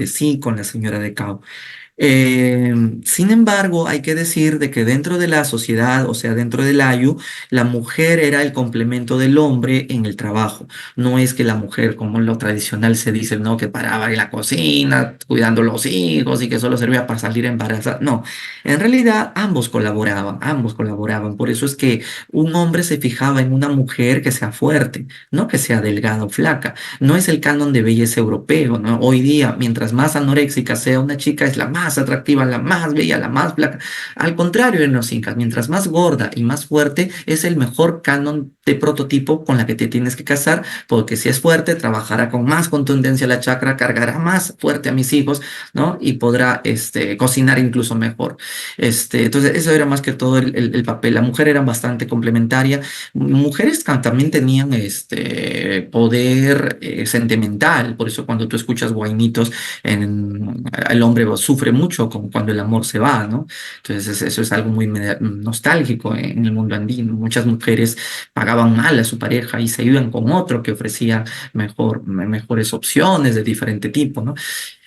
donde sí con la señora de Cao. Sin embargo, hay que decir de que dentro de la sociedad, o sea, dentro del Ayu, la mujer era el complemento del hombre en el trabajo. No es que la mujer, como en lo tradicional se dice, ¿no? Que paraba en la cocina, cuidando los hijos y que solo servía para salir embarazada. No, en realidad ambos colaboraban, ambos colaboraban. Por eso es que un hombre se fijaba en una mujer que sea fuerte, no que sea delgada o flaca. No es el canon de belleza europeo, ¿no? Hoy día, mientras más anoréxica sea una chica, es la más atractiva, la más bella, la más flaca. Al contrario, en los incas, mientras más gorda y más fuerte, es el mejor canon de prototipo con la que te tienes que casar, porque si es fuerte, trabajará con más contundencia la chakra, cargará más fuerte a mis hijos, ¿no? Y podrá, cocinar incluso mejor. Entonces, eso era más que todo el papel. La mujer era bastante complementaria. Mujeres también tenían poder sentimental, por eso cuando tú escuchas guainitos, el hombre sufre mucho como cuando el amor se va, ¿no? Entonces eso es algo muy nostálgico en el mundo andino. Muchas mujeres pagaban mal a su pareja y se iban con otro que ofrecía mejores opciones de diferente tipo, ¿no?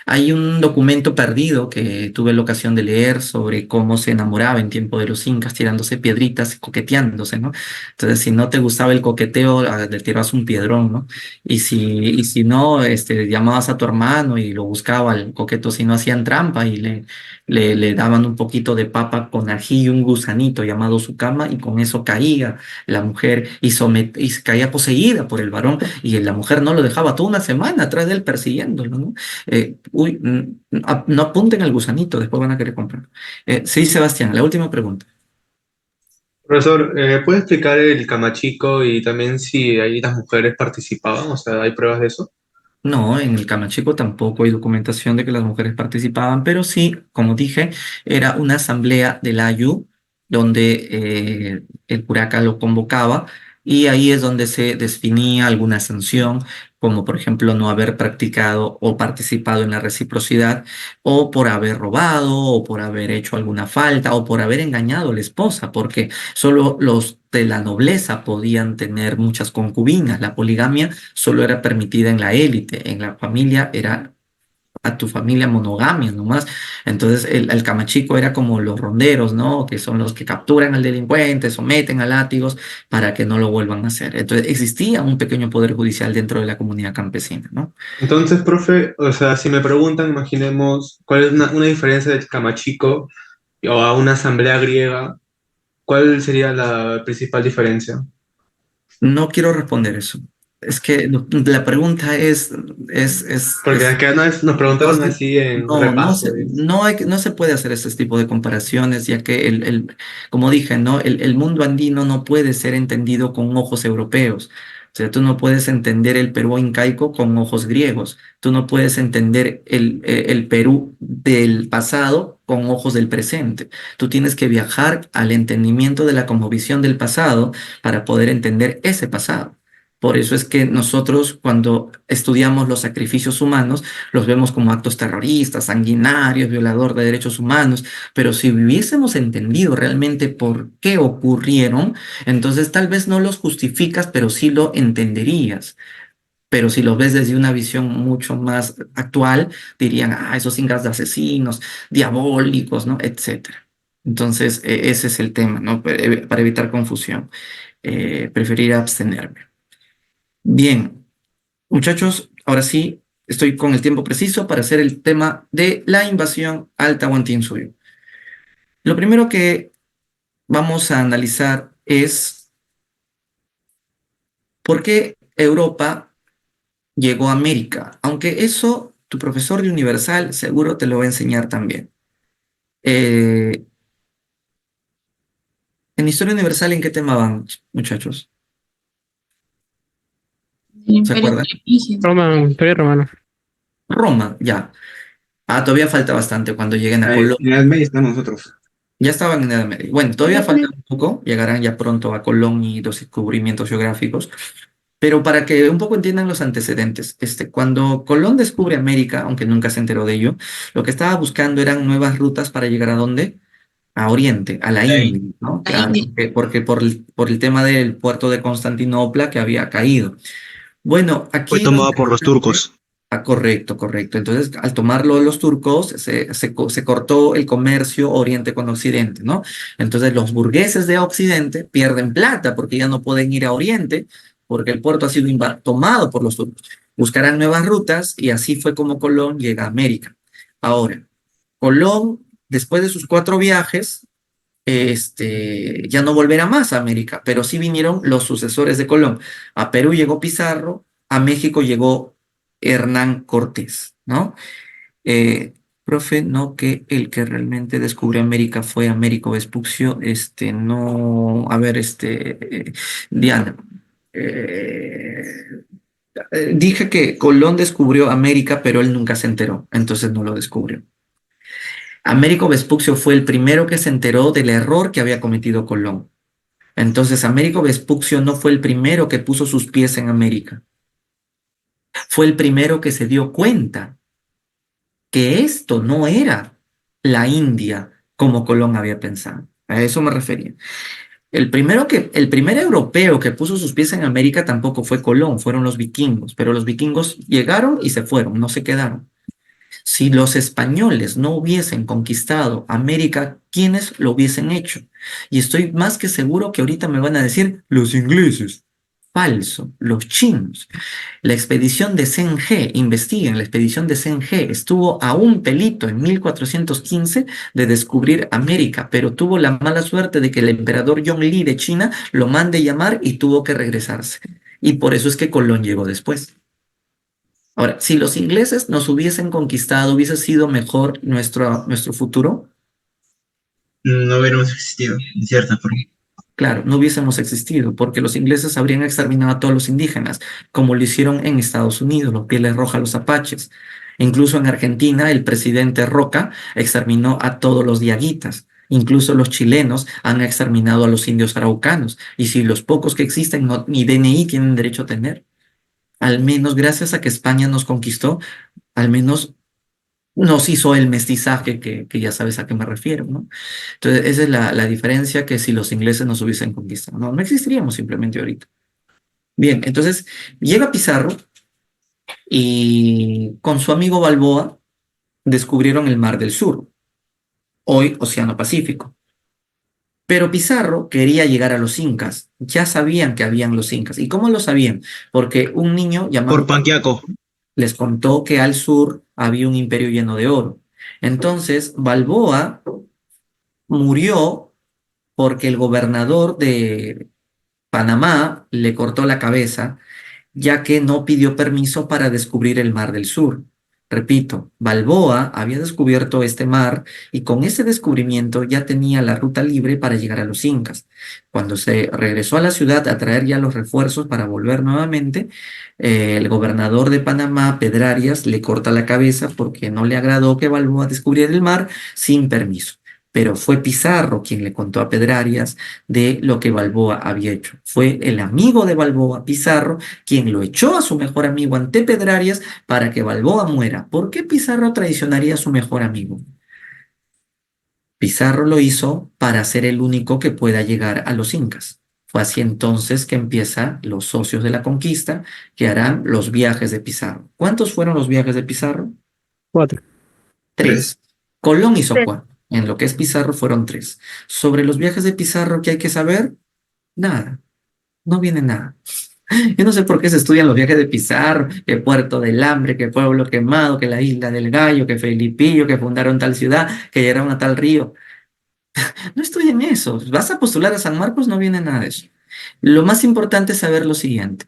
Hay un documento perdido que tuve la ocasión de leer sobre cómo se enamoraba en tiempo de los incas, tirándose piedritas, coqueteándose, ¿no? Entonces, si no te gustaba el coqueteo, le tirabas un piedrón, ¿no? Y si no, llamabas a tu hermano y lo buscaba al coqueto, si no hacían trampa y le daban un poquito de papa con ají y un gusanito llamado su cama y con eso caía la mujer y caía poseída por el varón y la mujer no lo dejaba toda una semana atrás de él persiguiéndolo, ¿no? No apunten al gusanito, después van a querer comprar. Sí, Sebastián, la última pregunta. Profesor, ¿puede explicar el camachico y también si ahí las mujeres participaban? O sea, ¿hay pruebas de eso? No, en el Camachico tampoco hay documentación de que las mujeres participaban, pero sí, como dije, era una asamblea del Ayu donde el curaca lo convocaba y ahí es donde se definía alguna sanción, como por ejemplo no haber practicado o participado en la reciprocidad, o por haber robado, o por haber hecho alguna falta, o por haber engañado a la esposa, porque solo los de la nobleza podían tener muchas concubinas. La poligamia solo era permitida en la élite, en la familia era a tu familia monogamia nomás. Entonces el camachico era como los ronderos, ¿no? Que son los que capturan al delincuente, someten a látigos para que no lo vuelvan a hacer. Entonces existía un pequeño poder judicial dentro de la comunidad campesina, ¿no? Entonces, profe, o sea, si me preguntan, imaginemos, ¿cuál es una diferencia del camachico o a una asamblea griega? ¿Cuál sería la principal diferencia? No quiero responder eso. Es que la pregunta Porque es acá nos preguntaron así en repaso. no se puede hacer ese tipo de comparaciones, ya que como dije, ¿no? El mundo andino no puede ser entendido con ojos europeos. O sea, tú no puedes entender el Perú incaico con ojos griegos. Tú no puedes entender el Perú del pasado con ojos del presente. Tú tienes que viajar al entendimiento de la cosmovisión del pasado para poder entender ese pasado. Por eso es que nosotros cuando estudiamos los sacrificios humanos, los vemos como actos terroristas, sanguinarios, violador de derechos humanos, pero si hubiésemos entendido realmente por qué ocurrieron, entonces tal vez no los justificas, pero sí lo entenderías. Pero si lo ves desde una visión mucho más actual, dirían, ah, esos incas de asesinos, diabólicos, ¿no? Etcétera. Entonces, ese es el tema, ¿no? Para evitar confusión, preferir abstenerme. Bien, muchachos, ahora sí estoy con el tiempo preciso para hacer el tema de la invasión al Tahuantinsuyo. Lo primero que vamos a analizar es por qué Europa llegó a América, aunque eso tu profesor de Universal seguro te lo va a enseñar también. Eh, en Historia Universal, ¿en qué tema van, muchachos? El ¿Se Imperio acuerdan? Carolingio. Roma, Imperio Romano. Roma, ya. Ah, todavía falta bastante cuando lleguen a Colombia. En la Edad Media estamos nosotros. Ya estaban en Edad Media. Bueno, todavía falta un poco, llegarán ya pronto a Colón y los descubrimientos geográficos, pero para que un poco entiendan los antecedentes, cuando Colón descubre América, aunque nunca se enteró de ello, lo que estaba buscando eran nuevas rutas para llegar ¿a dónde? A Oriente, a la Ahí. India, ¿no? La Claro, India. porque por el tema del puerto de Constantinopla que había caído. Bueno, Fue aquí lo tomado por los interesante. turcos. Ah, correcto, correcto. Entonces, al tomarlo los turcos, se cortó el comercio Oriente con Occidente, ¿no? Entonces, los burgueses de Occidente pierden plata porque ya no pueden ir a Oriente, porque el puerto ha sido tomado por los turcos. Buscarán nuevas rutas y así fue como Colón llega a América. Ahora, Colón, después de sus 4 viajes, ya no volverá más a América, pero sí vinieron los sucesores de Colón. A Perú llegó Pizarro, a México llegó Hernán Cortés, ¿no? Eh, Profe, no que el que realmente descubrió América fue Américo Vespucio, no, a ver, Diana, eh, dije que Colón descubrió América, pero él nunca se enteró, entonces no lo descubrió. Américo Vespucio fue el primero que se enteró del error que había cometido Colón. Entonces, Américo Vespucio no fue el primero que puso sus pies en América. Fue el primero que se dio cuenta que esto no era la India como Colón había pensado. A eso me refería. El primer europeo que puso sus pies en América tampoco fue Colón, fueron los vikingos, pero los vikingos llegaron y se fueron, no se quedaron. Si los españoles no hubiesen conquistado América, ¿quiénes lo hubiesen hecho? Y estoy más que seguro que ahorita me van a decir los ingleses. Falso, los chinos. La expedición de Zheng-He, investiguen, la expedición de Zheng-He estuvo a un pelito en 1415 de descubrir América, pero tuvo la mala suerte de que el emperador Yongle de China lo mande llamar y tuvo que regresarse. Y por eso es que Colón llegó después. Ahora, si los ingleses nos hubiesen conquistado, hubiese sido mejor nuestro futuro. No hubiéramos existido, de cierta forma. Claro, no hubiésemos existido, porque los ingleses habrían exterminado a todos los indígenas, como lo hicieron en Estados Unidos, los Pieles Rojas, los apaches. Incluso en Argentina, el presidente Roca exterminó a todos los diaguitas. Incluso los chilenos han exterminado a los indios araucanos. Y si los pocos que existen ni DNI tienen derecho a tener, al menos gracias a que España nos conquistó, al menos nos hizo el mestizaje que ya sabes a qué me refiero, ¿no? Entonces, esa es la diferencia que si los ingleses nos hubiesen conquistado. No, no existiríamos simplemente ahorita. Bien, entonces llega Pizarro y con su amigo Balboa descubrieron el Mar del Sur, hoy Océano Pacífico. Pero Pizarro quería llegar a los incas. Ya sabían que habían los incas. ¿Y cómo lo sabían? Porque un niño Por llamado Panquiaco. les contó que al sur había un imperio lleno de oro. Entonces, Balboa murió porque el gobernador de Panamá le cortó la cabeza, ya que no pidió permiso para descubrir el Mar del Sur. Repito, Balboa había descubierto este mar y con ese descubrimiento ya tenía la ruta libre para llegar a los incas. Cuando se regresó a la ciudad a traer ya los refuerzos para volver nuevamente, el gobernador de Panamá, Pedrarias, le corta la cabeza porque no le agradó que Balboa descubriera el mar sin permiso. Pero fue Pizarro quien le contó a Pedrarias de lo que Balboa había hecho. Fue el amigo de Balboa, Pizarro, quien lo echó a su mejor amigo ante Pedrarias para que Balboa muera. ¿Por qué Pizarro traicionaría a su mejor amigo? Pizarro lo hizo para ser el único que pueda llegar a los incas. Fue así entonces que empiezan los socios de la conquista que harán los viajes de Pizarro. ¿Cuántos fueron los viajes de Pizarro? 4. 3. Colón hizo 4. En lo que es Pizarro fueron 3. Sobre los viajes de Pizarro, ¿qué hay que saber? Nada. No viene nada. Yo no sé por qué se estudian los viajes de Pizarro, que Puerto del Hambre, que Pueblo Quemado, que la Isla del Gallo, que Felipillo, que fundaron tal ciudad, que llegaron a tal río. No estudien eso. Vas a postular a San Marcos, no viene nada de eso. Lo más importante es saber lo siguiente.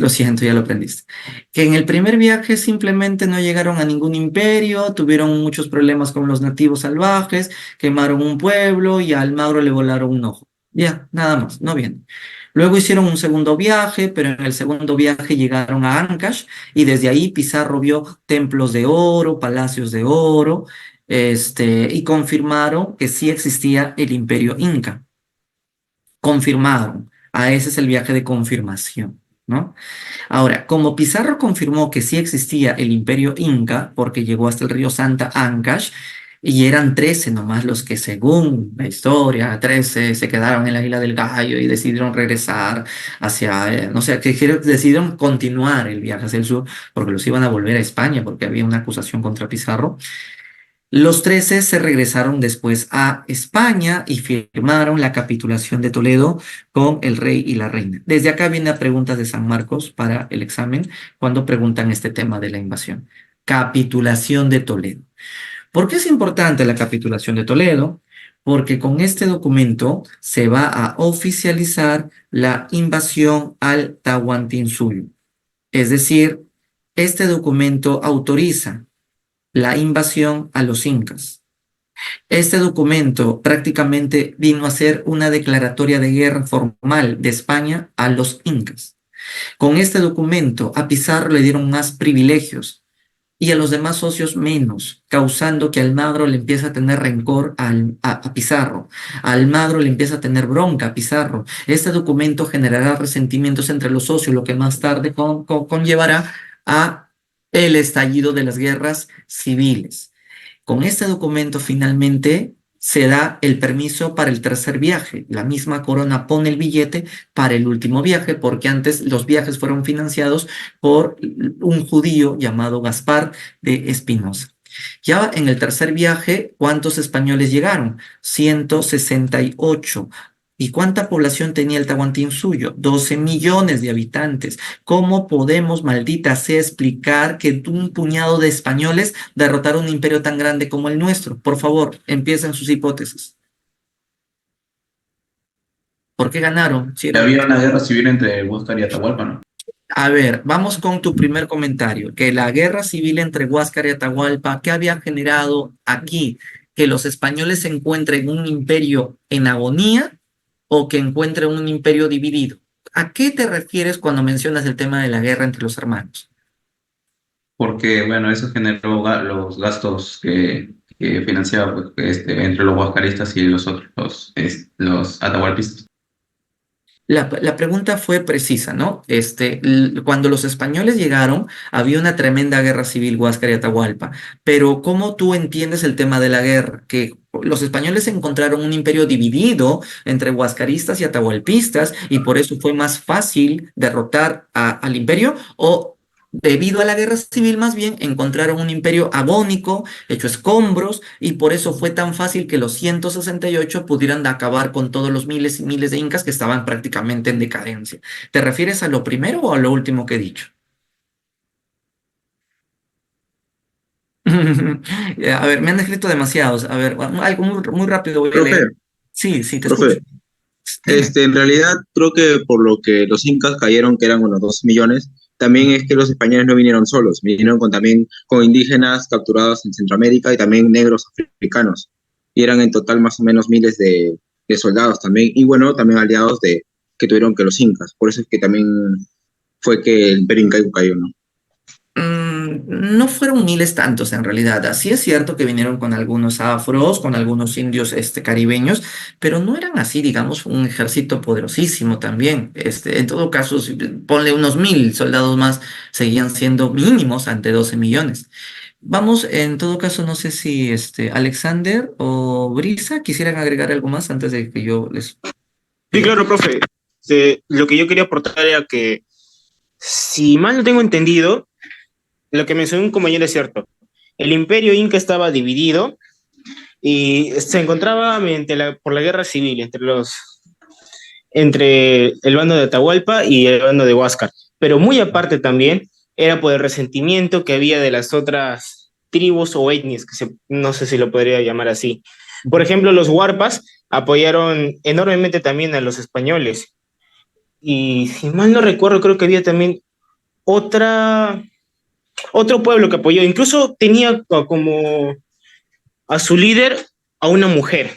Lo siento, ya lo aprendiste. Que en el primer viaje simplemente no llegaron a ningún imperio, tuvieron muchos problemas con los nativos salvajes, quemaron un pueblo y a Almagro le volaron un ojo. Ya, nada más, no bien. Luego hicieron un segundo viaje, pero en el segundo viaje llegaron a Ancash y desde ahí Pizarro vio templos de oro, palacios de oro, y confirmaron que sí existía el imperio inca. Confirmaron. A ese es el viaje de confirmación, ¿no? Ahora, como Pizarro confirmó que sí existía el imperio inca, porque llegó hasta el río Santa Ancash, Y eran 13 nomás los que, según la historia, 13 se quedaron en la isla del Gallo y decidieron regresar hacia, no sé, decidieron continuar el viaje hacia el sur porque los iban a volver a España porque había una acusación contra Pizarro. Los 13 se regresaron después a España y firmaron la capitulación de Toledo con el rey y la reina. Desde acá viene la pregunta de San Marcos para el examen cuando preguntan este tema de la invasión. Capitulación de Toledo. ¿Por qué es importante la capitulación de Toledo? Porque con este documento se va a oficializar la invasión al Tahuantinsuyo. Es decir, este documento autoriza la invasión a los incas. Este documento prácticamente vino a ser una declaratoria de guerra formal de España a los incas. Con este documento a Pizarro le dieron más privilegios y a los demás socios menos, causando que Almagro le empiece a tener rencor a Pizarro. A Almagro le empieza a tener bronca a Pizarro. Este documento generará resentimientos entre los socios, lo que más tarde conllevará a el estallido de las guerras civiles. Con este documento finalmente se da el permiso para el tercer viaje. La misma corona pone el billete para el último viaje, porque antes los viajes fueron financiados por un judío llamado Gaspar de Espinosa. Ya en el tercer viaje, ¿cuántos españoles llegaron? 168. ¿Y cuánta población tenía el Tahuantinsuyo? 12 millones de habitantes. ¿Cómo podemos, maldita sea, explicar que un puñado de españoles derrotaron un imperio tan grande como el nuestro? Por favor, empiecen sus hipótesis. ¿Por qué ganaron? Si eran... Había una guerra civil entre Huáscar y Atahualpa, ¿no? A ver, vamos con tu primer comentario, que la guerra civil entre Huáscar y Atahualpa, ¿qué había generado aquí? ¿Que los españoles encuentren un imperio en agonía o que encuentren un imperio dividido? ¿A qué te refieres cuando mencionas el tema de la guerra entre los hermanos? Porque, bueno, eso generó los gastos que financiaba pues, entre los huascaristas y los otros, los atahualpistas. La pregunta fue precisa, ¿no? Cuando los españoles llegaron, había una tremenda guerra civil Huáscar y Atahualpa, pero ¿cómo tú entiendes el tema de la guerra? ¿Que los españoles encontraron un imperio dividido entre huascaristas y atahualpistas y por eso fue más fácil derrotar al imperio? ¿O debido a la guerra civil más bien encontraron un imperio agónico, hecho escombros, y por eso fue tan fácil que los 168 pudieran acabar con todos los miles y miles de incas que estaban prácticamente en decadencia? ¿Te refieres a lo primero o a lo último que he dicho? A ver, me han escrito demasiados. A ver, algo muy rápido voy a Profe, leer. Sí, sí, te escucho. profe, Dime. en realidad creo que por lo que los incas cayeron, que eran unos 2 millones, también es que los españoles no vinieron solos, vinieron también con indígenas capturados en Centroamérica y también negros africanos. Y eran en total más o menos miles de soldados también, y bueno, también aliados que tuvieron que los incas. Por eso es que también fue que el Imperio Incaico cayó, ¿no? No fueron miles tantos en realidad. Así es cierto que vinieron con algunos afros, con algunos indios caribeños, pero no eran así, digamos, un ejército poderosísimo también. En todo caso, ponle unos 1000 soldados más, seguían siendo mínimos ante 12 millones. Vamos, en todo caso, no sé si Alexander o Brisa quisieran agregar algo más antes de que yo les Sí, diga. claro, profe. Lo que yo quería aportar era que, si mal no tengo entendido, lo que mencionó un compañero es cierto. El imperio inca estaba dividido y se encontraba por la guerra civil entre el bando de Atahualpa y el bando de Huáscar. Pero muy aparte también era por el resentimiento que había de las otras tribus o etnias, no sé si lo podría llamar así. Por ejemplo, los Huarpas apoyaron enormemente también a los españoles. Y si mal no recuerdo, creo que había también otra, otro pueblo que apoyó. Incluso tenía como a su líder a una mujer.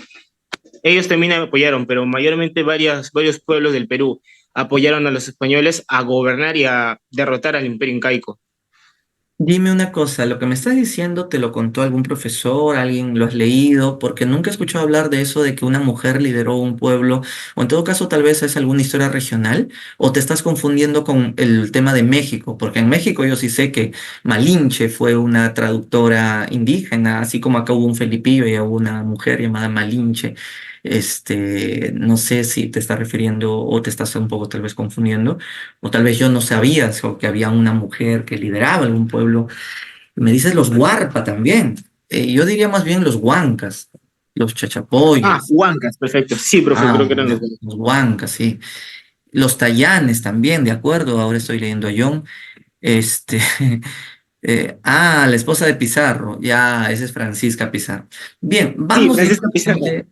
Ellos también apoyaron, pero mayormente varios pueblos del Perú apoyaron a los españoles a gobernar y a derrotar al imperio incaico. Dime una cosa, lo que me estás diciendo, ¿te lo contó algún profesor, alguien lo has leído? Porque nunca he escuchado hablar de eso, de que una mujer lideró un pueblo, o en todo caso tal vez es alguna historia regional, o te estás confundiendo con el tema de México, porque en México yo sí sé que Malinche fue una traductora indígena, así como acá hubo un Felipillo y hubo una mujer llamada Malinche. No sé si te estás refiriendo o te estás un poco tal vez confundiendo. O tal vez yo no sabía o que había una mujer que lideraba algún pueblo. Me dices los Huarpa también. Yo diría más bien los Huancas, los Ah, Chachapoyas. Huancas, perfecto. Sí, profe, creo Ah, que eran los ya, los Huancas, sí. Los Tayanes también, de acuerdo. Ahora estoy leyendo a John. Este, la esposa de Pizarro. Ya, esa es Francisca Pizarro. Bien, Sí, vamos Francisca Pizarro. directamente.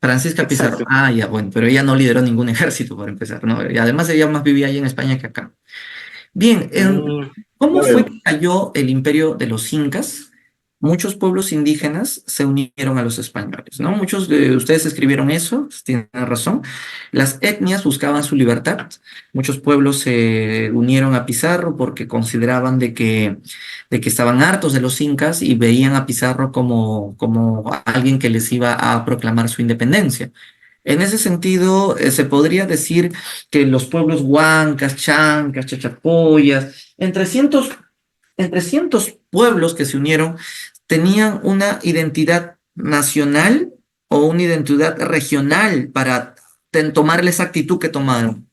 Francisca Pizarro. Exacto. Ah, ya, bueno, pero ella no lideró ningún ejército para empezar, ¿no? Y además ella más vivía allá en España que acá. Bien, Mm, ¿cómo ya fue veo. que cayó el imperio de los incas? Muchos pueblos indígenas se unieron a los españoles, ¿no? Muchos de ustedes escribieron eso, tienen razón. Las etnias buscaban su libertad. Muchos pueblos se unieron a Pizarro porque consideraban de que estaban hartos de los incas y veían a Pizarro como alguien que les iba a proclamar su independencia. En ese sentido, se podría decir que los pueblos huancas, chancas, chachapoyas, entre cientos pueblos que se unieron, tenían una identidad nacional o una identidad regional para tomar esa actitud que tomaron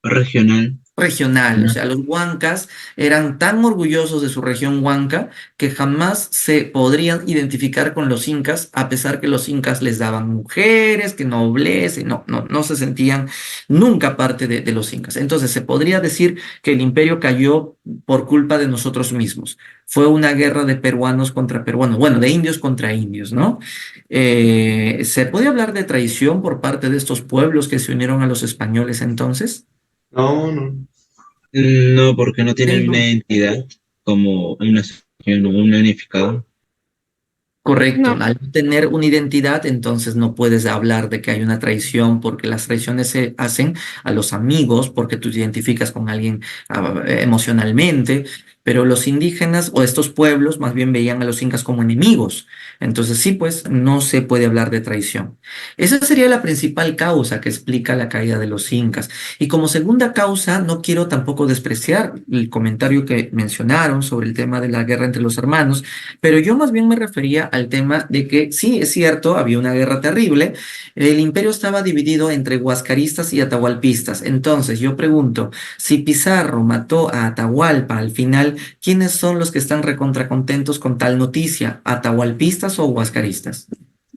Regional. regional. O sea, los huancas eran tan orgullosos de su región huanca que jamás se podrían identificar con los incas, a pesar que los incas les daban mujeres, que nobleza, y no se sentían nunca parte de los incas. Entonces, se podría decir que el imperio cayó por culpa de nosotros mismos. Fue una guerra de peruanos contra peruanos, bueno, de indios contra indios, ¿no? ¿Se puede hablar de traición por parte de estos pueblos que se unieron a los españoles entonces? No, no. No, porque no Sí, tienen una no. identidad como una nación, un unificado. Correcto, no, al no tener una identidad, entonces no puedes hablar de que hay una traición, porque las traiciones se hacen a los amigos, porque tú te identificas con alguien emocionalmente, pero los indígenas o estos pueblos más bien veían a los incas como enemigos. Entonces sí, pues no se puede hablar de traición. Esa sería la principal causa que explica la caída de los incas. Y como segunda causa, no quiero tampoco despreciar el comentario que mencionaron sobre el tema de la guerra entre los hermanos, pero yo más bien me refería al tema de que sí, es cierto, había una guerra terrible, el imperio estaba dividido entre huascaristas y atahualpistas. Entonces yo pregunto, si Pizarro mató a Atahualpa al final, ¿quiénes son los que están recontracontentos con tal noticia? ¿Atahualpistas o huascaristas?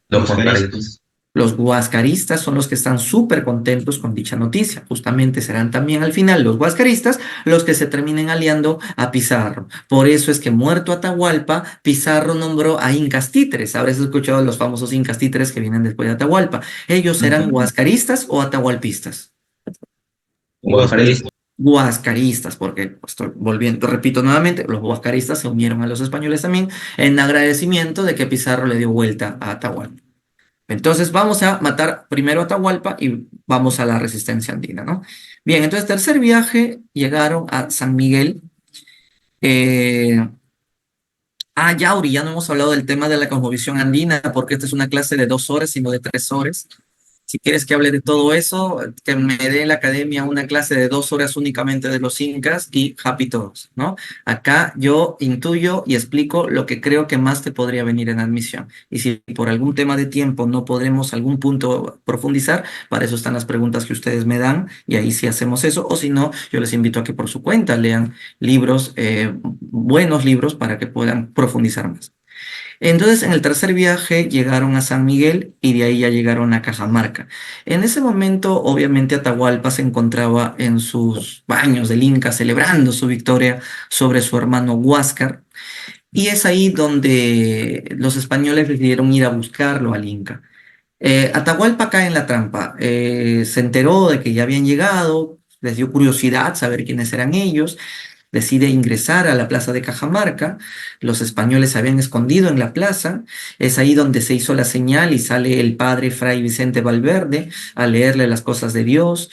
Los Los Juancaritos. caristas. Los huascaristas son los que están súper contentos con dicha noticia. Justamente serán también al final los huascaristas los que se terminen aliando a Pizarro. Por eso es que muerto Atahualpa, Pizarro nombró a incas títeres. Habrás escuchado de los famosos incas títeres que vienen después de Atahualpa. ¿Ellos eran huascaristas o atahualpistas? Huascaristas. Huascaristas, porque pues, estoy volviendo, repito nuevamente, los huascaristas se unieron a los españoles también en agradecimiento de que Pizarro le dio vuelta a Atahualpa. Entonces vamos a matar primero a Atahualpa y vamos a la resistencia andina, ¿no? Bien, entonces tercer viaje, llegaron a San Miguel. Eh, Yauri, ya no hemos hablado del tema de la cosmovisión andina, porque esta es una clase de 2 horas, sino de 3 horas. Si quieres que hable de todo eso, que me dé en la academia una clase de 2 horas únicamente de los incas y happy todos, ¿no? Acá yo intuyo y explico lo que creo que más te podría venir en admisión. Y si por algún tema de tiempo no podremos algún punto profundizar, para eso están las preguntas que ustedes me dan y ahí sí hacemos eso. O si no, yo les invito a que por su cuenta lean libros, buenos libros para que puedan profundizar más. Entonces, en el tercer viaje llegaron a San Miguel y de ahí ya llegaron a Cajamarca. En ese momento, obviamente, Atahualpa se encontraba en sus baños del Inca celebrando su victoria sobre su hermano Huáscar. Y es ahí donde los españoles decidieron ir a buscarlo al Inca. Atahualpa cae en la trampa. Se enteró de que ya habían llegado, les dio curiosidad saber quiénes eran ellos, decide ingresar a la plaza de Cajamarca. Los españoles se habían escondido en la plaza. Es ahí donde se hizo la señal y sale el padre Fray Vicente Valverde a leerle las cosas de Dios.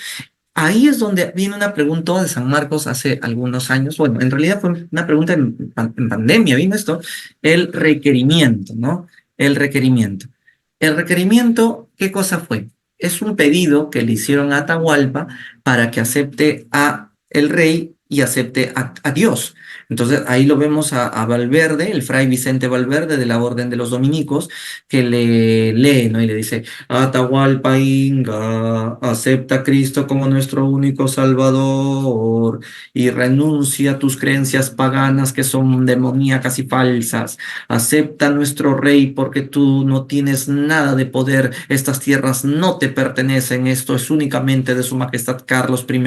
ahí es donde viene una pregunta de San Marcos hace algunos años. Bueno, en realidad fue una pregunta en pandemia, vino esto, el requerimiento, ¿no? El requerimiento. El requerimiento, ¿qué cosa fue? Es un pedido que le hicieron a Atahualpa para que acepte a el rey y acepte a Dios. Entonces ahí lo vemos a Valverde, el fray Vicente Valverde de la Orden de los Dominicos, que le lee, ¿no? Y le dice, Atahualpa Inga, acepta a Cristo como nuestro único Salvador y renuncia a tus creencias paganas que son demoníacas y falsas. Acepta a nuestro rey porque tú no tienes nada de poder. Estas tierras no te pertenecen. Esto es únicamente de su majestad Carlos I,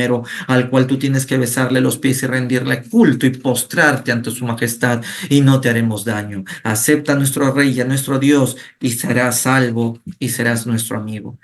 al cual tú tienes que besarle los pies y rendirle culto y postrarte ante su majestad y no te haremos daño. Acepta a nuestro rey y a nuestro Dios y serás salvo y serás nuestro amigo.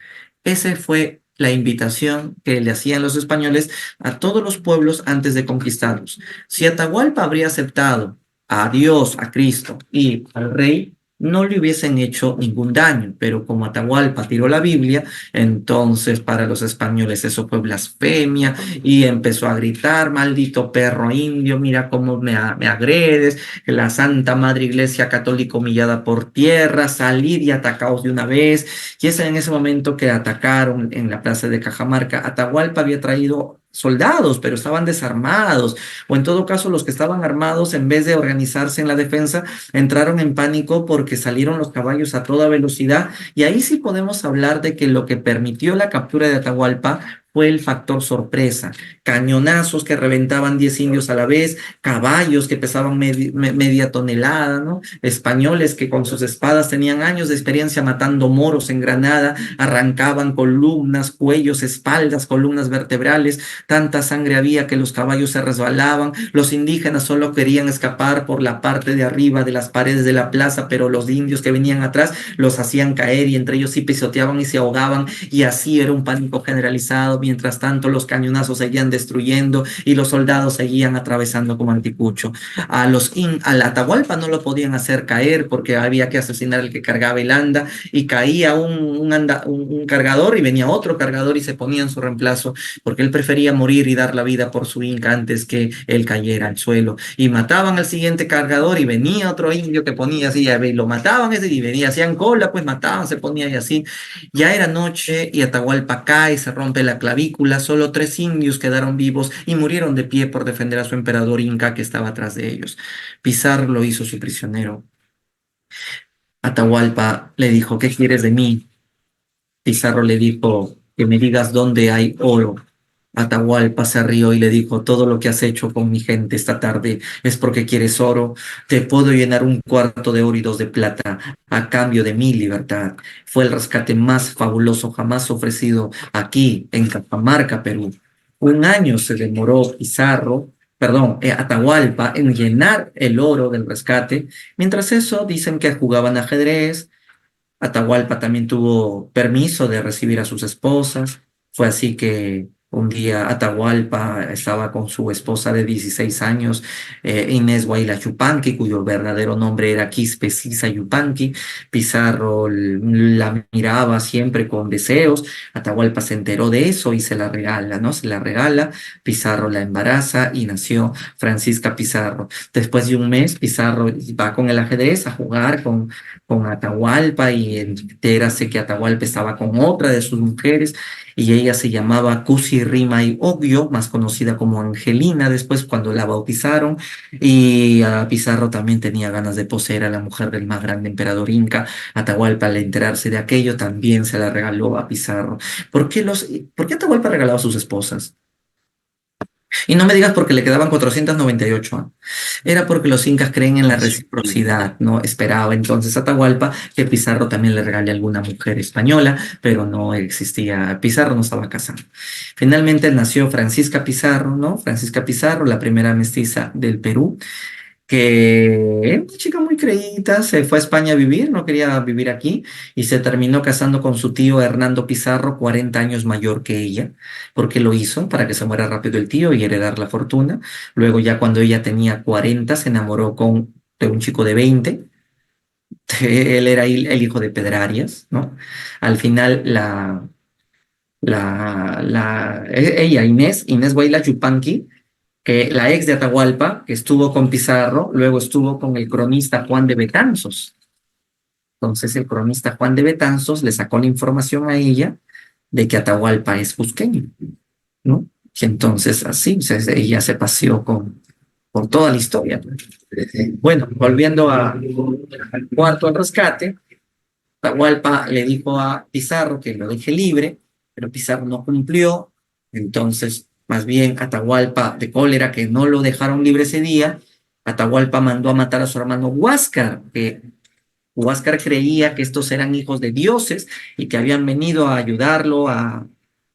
Esa fue la invitación que le hacían los españoles a todos los pueblos antes de conquistarlos. Si Atahualpa habría aceptado a Dios, a Cristo y al rey, no le hubiesen hecho ningún daño, pero como Atahualpa tiró la Biblia, entonces para los españoles eso fue blasfemia y empezó a gritar, maldito perro indio, mira cómo me agredes, la Santa Madre Iglesia Católica humillada por tierra, salid y atacaos de una vez. Y es en ese momento que atacaron en la plaza de Cajamarca. Atahualpa había traído soldados, pero estaban desarmados, o en todo caso los que estaban armados, en vez de organizarse en la defensa, entraron en pánico porque salieron los caballos a toda velocidad, y ahí sí podemos hablar de que lo que permitió la captura de Atahualpa fue el factor sorpresa, cañonazos que reventaban 10 indios a la vez, caballos que pesaban media tonelada, ¿no? Españoles que con sus espadas tenían años de experiencia matando moros en Granada, arrancaban columnas, cuellos, espaldas, columnas vertebrales, tanta sangre había que los caballos se resbalaban, los indígenas solo querían escapar por la parte de arriba de las paredes de la plaza, pero los indios que venían atrás los hacían caer y entre ellos sí pisoteaban y se ahogaban, y así era un pánico generalizado. Mientras tanto los cañonazos seguían destruyendo y los soldados seguían atravesando como anticucho. Al Atahualpa no lo podían hacer caer porque había que asesinar al que cargaba el anda, y caía un cargador y venía otro cargador y se ponía en su reemplazo, porque él prefería morir y dar la vida por su inca antes que él cayera al suelo. Y mataban al siguiente cargador y venía otro indio que ponía así, y lo mataban ese y venía, hacían cola, pues mataban, se ponía y así. Ya era noche y Atahualpa cae, se rompe la clavícula, solo 3 indios quedaron vivos y murieron de pie por defender a su emperador inca que estaba atrás de ellos. Pizarro lo hizo su prisionero. Atahualpa le dijo, ¿qué quieres de mí? Pizarro le dijo, que me digas dónde hay oro. Atahualpa se rió y le dijo, todo lo que has hecho con mi gente esta tarde es porque quieres oro. Te puedo llenar 1 cuarto de oro y 2 de plata a cambio de mi libertad. Fue el rescate más fabuloso jamás ofrecido aquí en Cajamarca, Perú. 1 año se demoró Atahualpa en llenar el oro del rescate. Mientras eso, dicen que jugaban ajedrez. Atahualpa también tuvo permiso de recibir a sus esposas. Fue así que un día Atahualpa estaba con su esposa de 16 años, Inés Huayla Yupanqui, cuyo verdadero nombre era Quispe Sisa Yupanqui. Pizarro la miraba siempre con deseos. Atahualpa se enteró de eso y se la regala, ¿no? Se la regala. Pizarro la embaraza y nació Francisca Pizarro. Después de 1 mes, Pizarro va con el ajedrez a jugar con Atahualpa y entérase que Atahualpa estaba con otra de sus mujeres y ella se llamaba Cusi Rima y Oglio, más conocida como Angelina después cuando la bautizaron, y Pizarro también tenía ganas de poseer a la mujer del más grande emperador inca. Atahualpa al enterarse de aquello también se la regaló a Pizarro. ¿Por qué Atahualpa regalaba a sus esposas? Y no me digas porque le quedaban 498, ¿ah? Era porque los incas creen en la reciprocidad, ¿no? Esperaba entonces Atahualpa que Pizarro también le regale a alguna mujer española, pero no existía, Pizarro no estaba casado. Finalmente nació Francisca Pizarro, ¿no? Francisca Pizarro, la primera mestiza del Perú, que era una chica muy creída, se fue a España a vivir, no quería vivir aquí, y se terminó casando con su tío Hernando Pizarro, 40 años mayor que ella. Porque lo hizo? Para que se muera rápido el tío y heredar la fortuna. Luego ya cuando ella tenía 40 se enamoró de un chico de 20. Él era el hijo de Pedrarias, ¿no? Al final Ella, Inés Huayla Yupanqui, que la ex de Atahualpa, que estuvo con Pizarro, luego estuvo con el cronista Juan de Betanzos. Entonces el cronista Juan de Betanzos le sacó la información a ella de que Atahualpa es cusqueño, ¿no? Y entonces así, ella se paseó por toda la historia. Bueno, volviendo al cuarto al rescate, Atahualpa le dijo a Pizarro que lo deje libre, pero Pizarro no cumplió. Entonces, más bien Atahualpa, de cólera que no lo dejaron libre ese día, Atahualpa mandó a matar a su hermano Huáscar, que Huáscar creía que estos eran hijos de dioses y que habían venido a ayudarlo a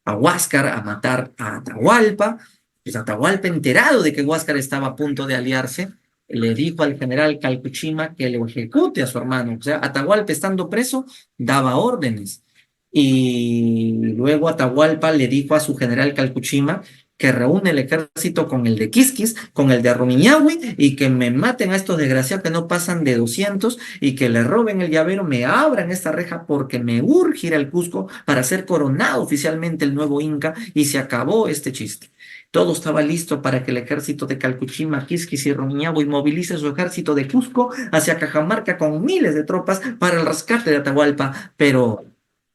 Huáscar a matar a Atahualpa. Pues Atahualpa, enterado de que Huáscar estaba a punto de aliarse, le dijo al general Calcuchima que le ejecute a su hermano. O sea, Atahualpa, estando preso, daba órdenes. Y luego Atahualpa le dijo a su general Calcuchima que reúne el ejército con el de Quisquis, con el de Rumiñahui, y que me maten a estos desgraciados que no pasan de 200 y que le roben el llavero, me abran esta reja porque me urge ir al Cusco para ser coronado oficialmente el nuevo Inca y se acabó este chiste. Todo estaba listo para que el ejército de Calcuchima, Quisquis y Rumiñahui movilice su ejército de Cusco hacia Cajamarca con miles de tropas para el rescate de Atahualpa, pero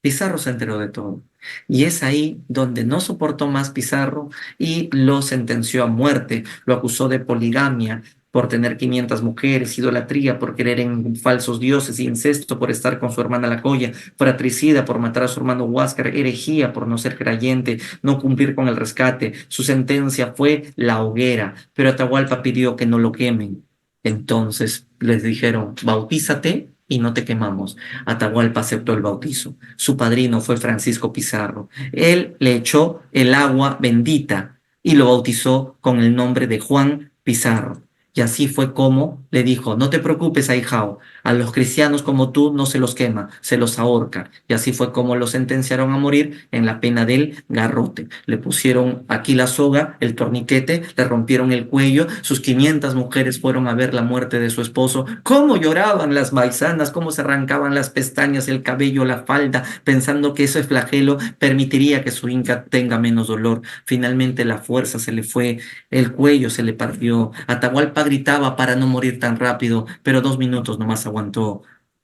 Pizarro se enteró de todo. Y es ahí donde no soportó más Pizarro y lo sentenció a muerte, lo acusó de poligamia por tener 500 mujeres, idolatría por creer en falsos dioses, incesto por estar con su hermana la Colla, fratricida por matar a su hermano Huáscar, herejía por no ser creyente, no cumplir con el rescate. Su sentencia fue la hoguera, pero Atahualpa pidió que no lo quemen. Entonces les dijeron, bautízate y no te quemamos. Atahualpa aceptó el bautizo. Su padrino fue Francisco Pizarro. Él le echó el agua bendita y lo bautizó con el nombre de Juan Pizarro. Y así fue como le dijo, no te preocupes, ahijao, a los cristianos como tú no se los quema, se los ahorca. Y así fue como lo sentenciaron a morir en la pena del garrote. Le pusieron aquí la soga, el torniquete, le rompieron el cuello, sus 500 mujeres fueron a ver la muerte de su esposo. Cómo lloraban las maizanas, cómo se arrancaban las pestañas, el cabello, la falda, pensando que ese flagelo permitiría que su inca tenga menos dolor. Finalmente la fuerza se le fue, el cuello se le partió. Atahualpa gritaba para no morir tan rápido, pero 2 minutos nomás aguantó.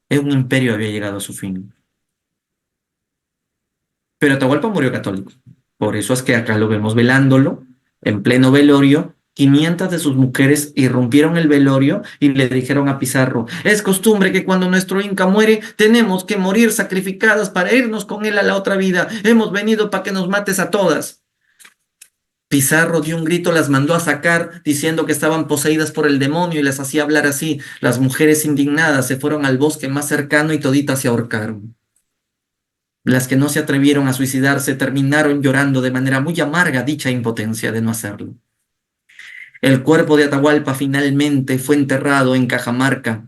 Un imperio había llegado a su fin. Pero Atahualpa murió católico. Por eso es que acá lo vemos velándolo, en pleno velorio. 500 de sus mujeres irrumpieron el velorio y le dijeron a Pizarro, es costumbre que cuando nuestro Inca muere, tenemos que morir sacrificadas para irnos con él a la otra vida. Hemos venido para que nos mates a todas. Pizarro dio un grito, las mandó a sacar, diciendo que estaban poseídas por el demonio y las hacía hablar así. Las mujeres indignadas se fueron al bosque más cercano y toditas se ahorcaron. Las que no se atrevieron a suicidarse terminaron llorando de manera muy amarga dicha impotencia de no hacerlo. El cuerpo de Atahualpa finalmente fue enterrado en Cajamarca,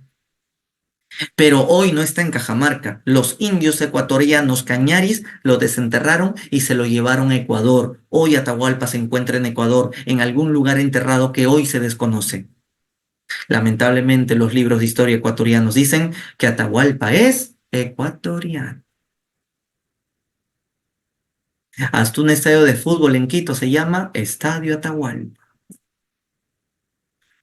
pero hoy no está en Cajamarca. Los indios ecuatorianos cañaris lo desenterraron y se lo llevaron a Ecuador. Hoy Atahualpa se encuentra en Ecuador, en algún lugar enterrado que hoy se desconoce. Lamentablemente los libros de historia ecuatorianos dicen que Atahualpa es ecuatoriano. Hasta un estadio de fútbol en Quito se llama Estadio Atahualpa.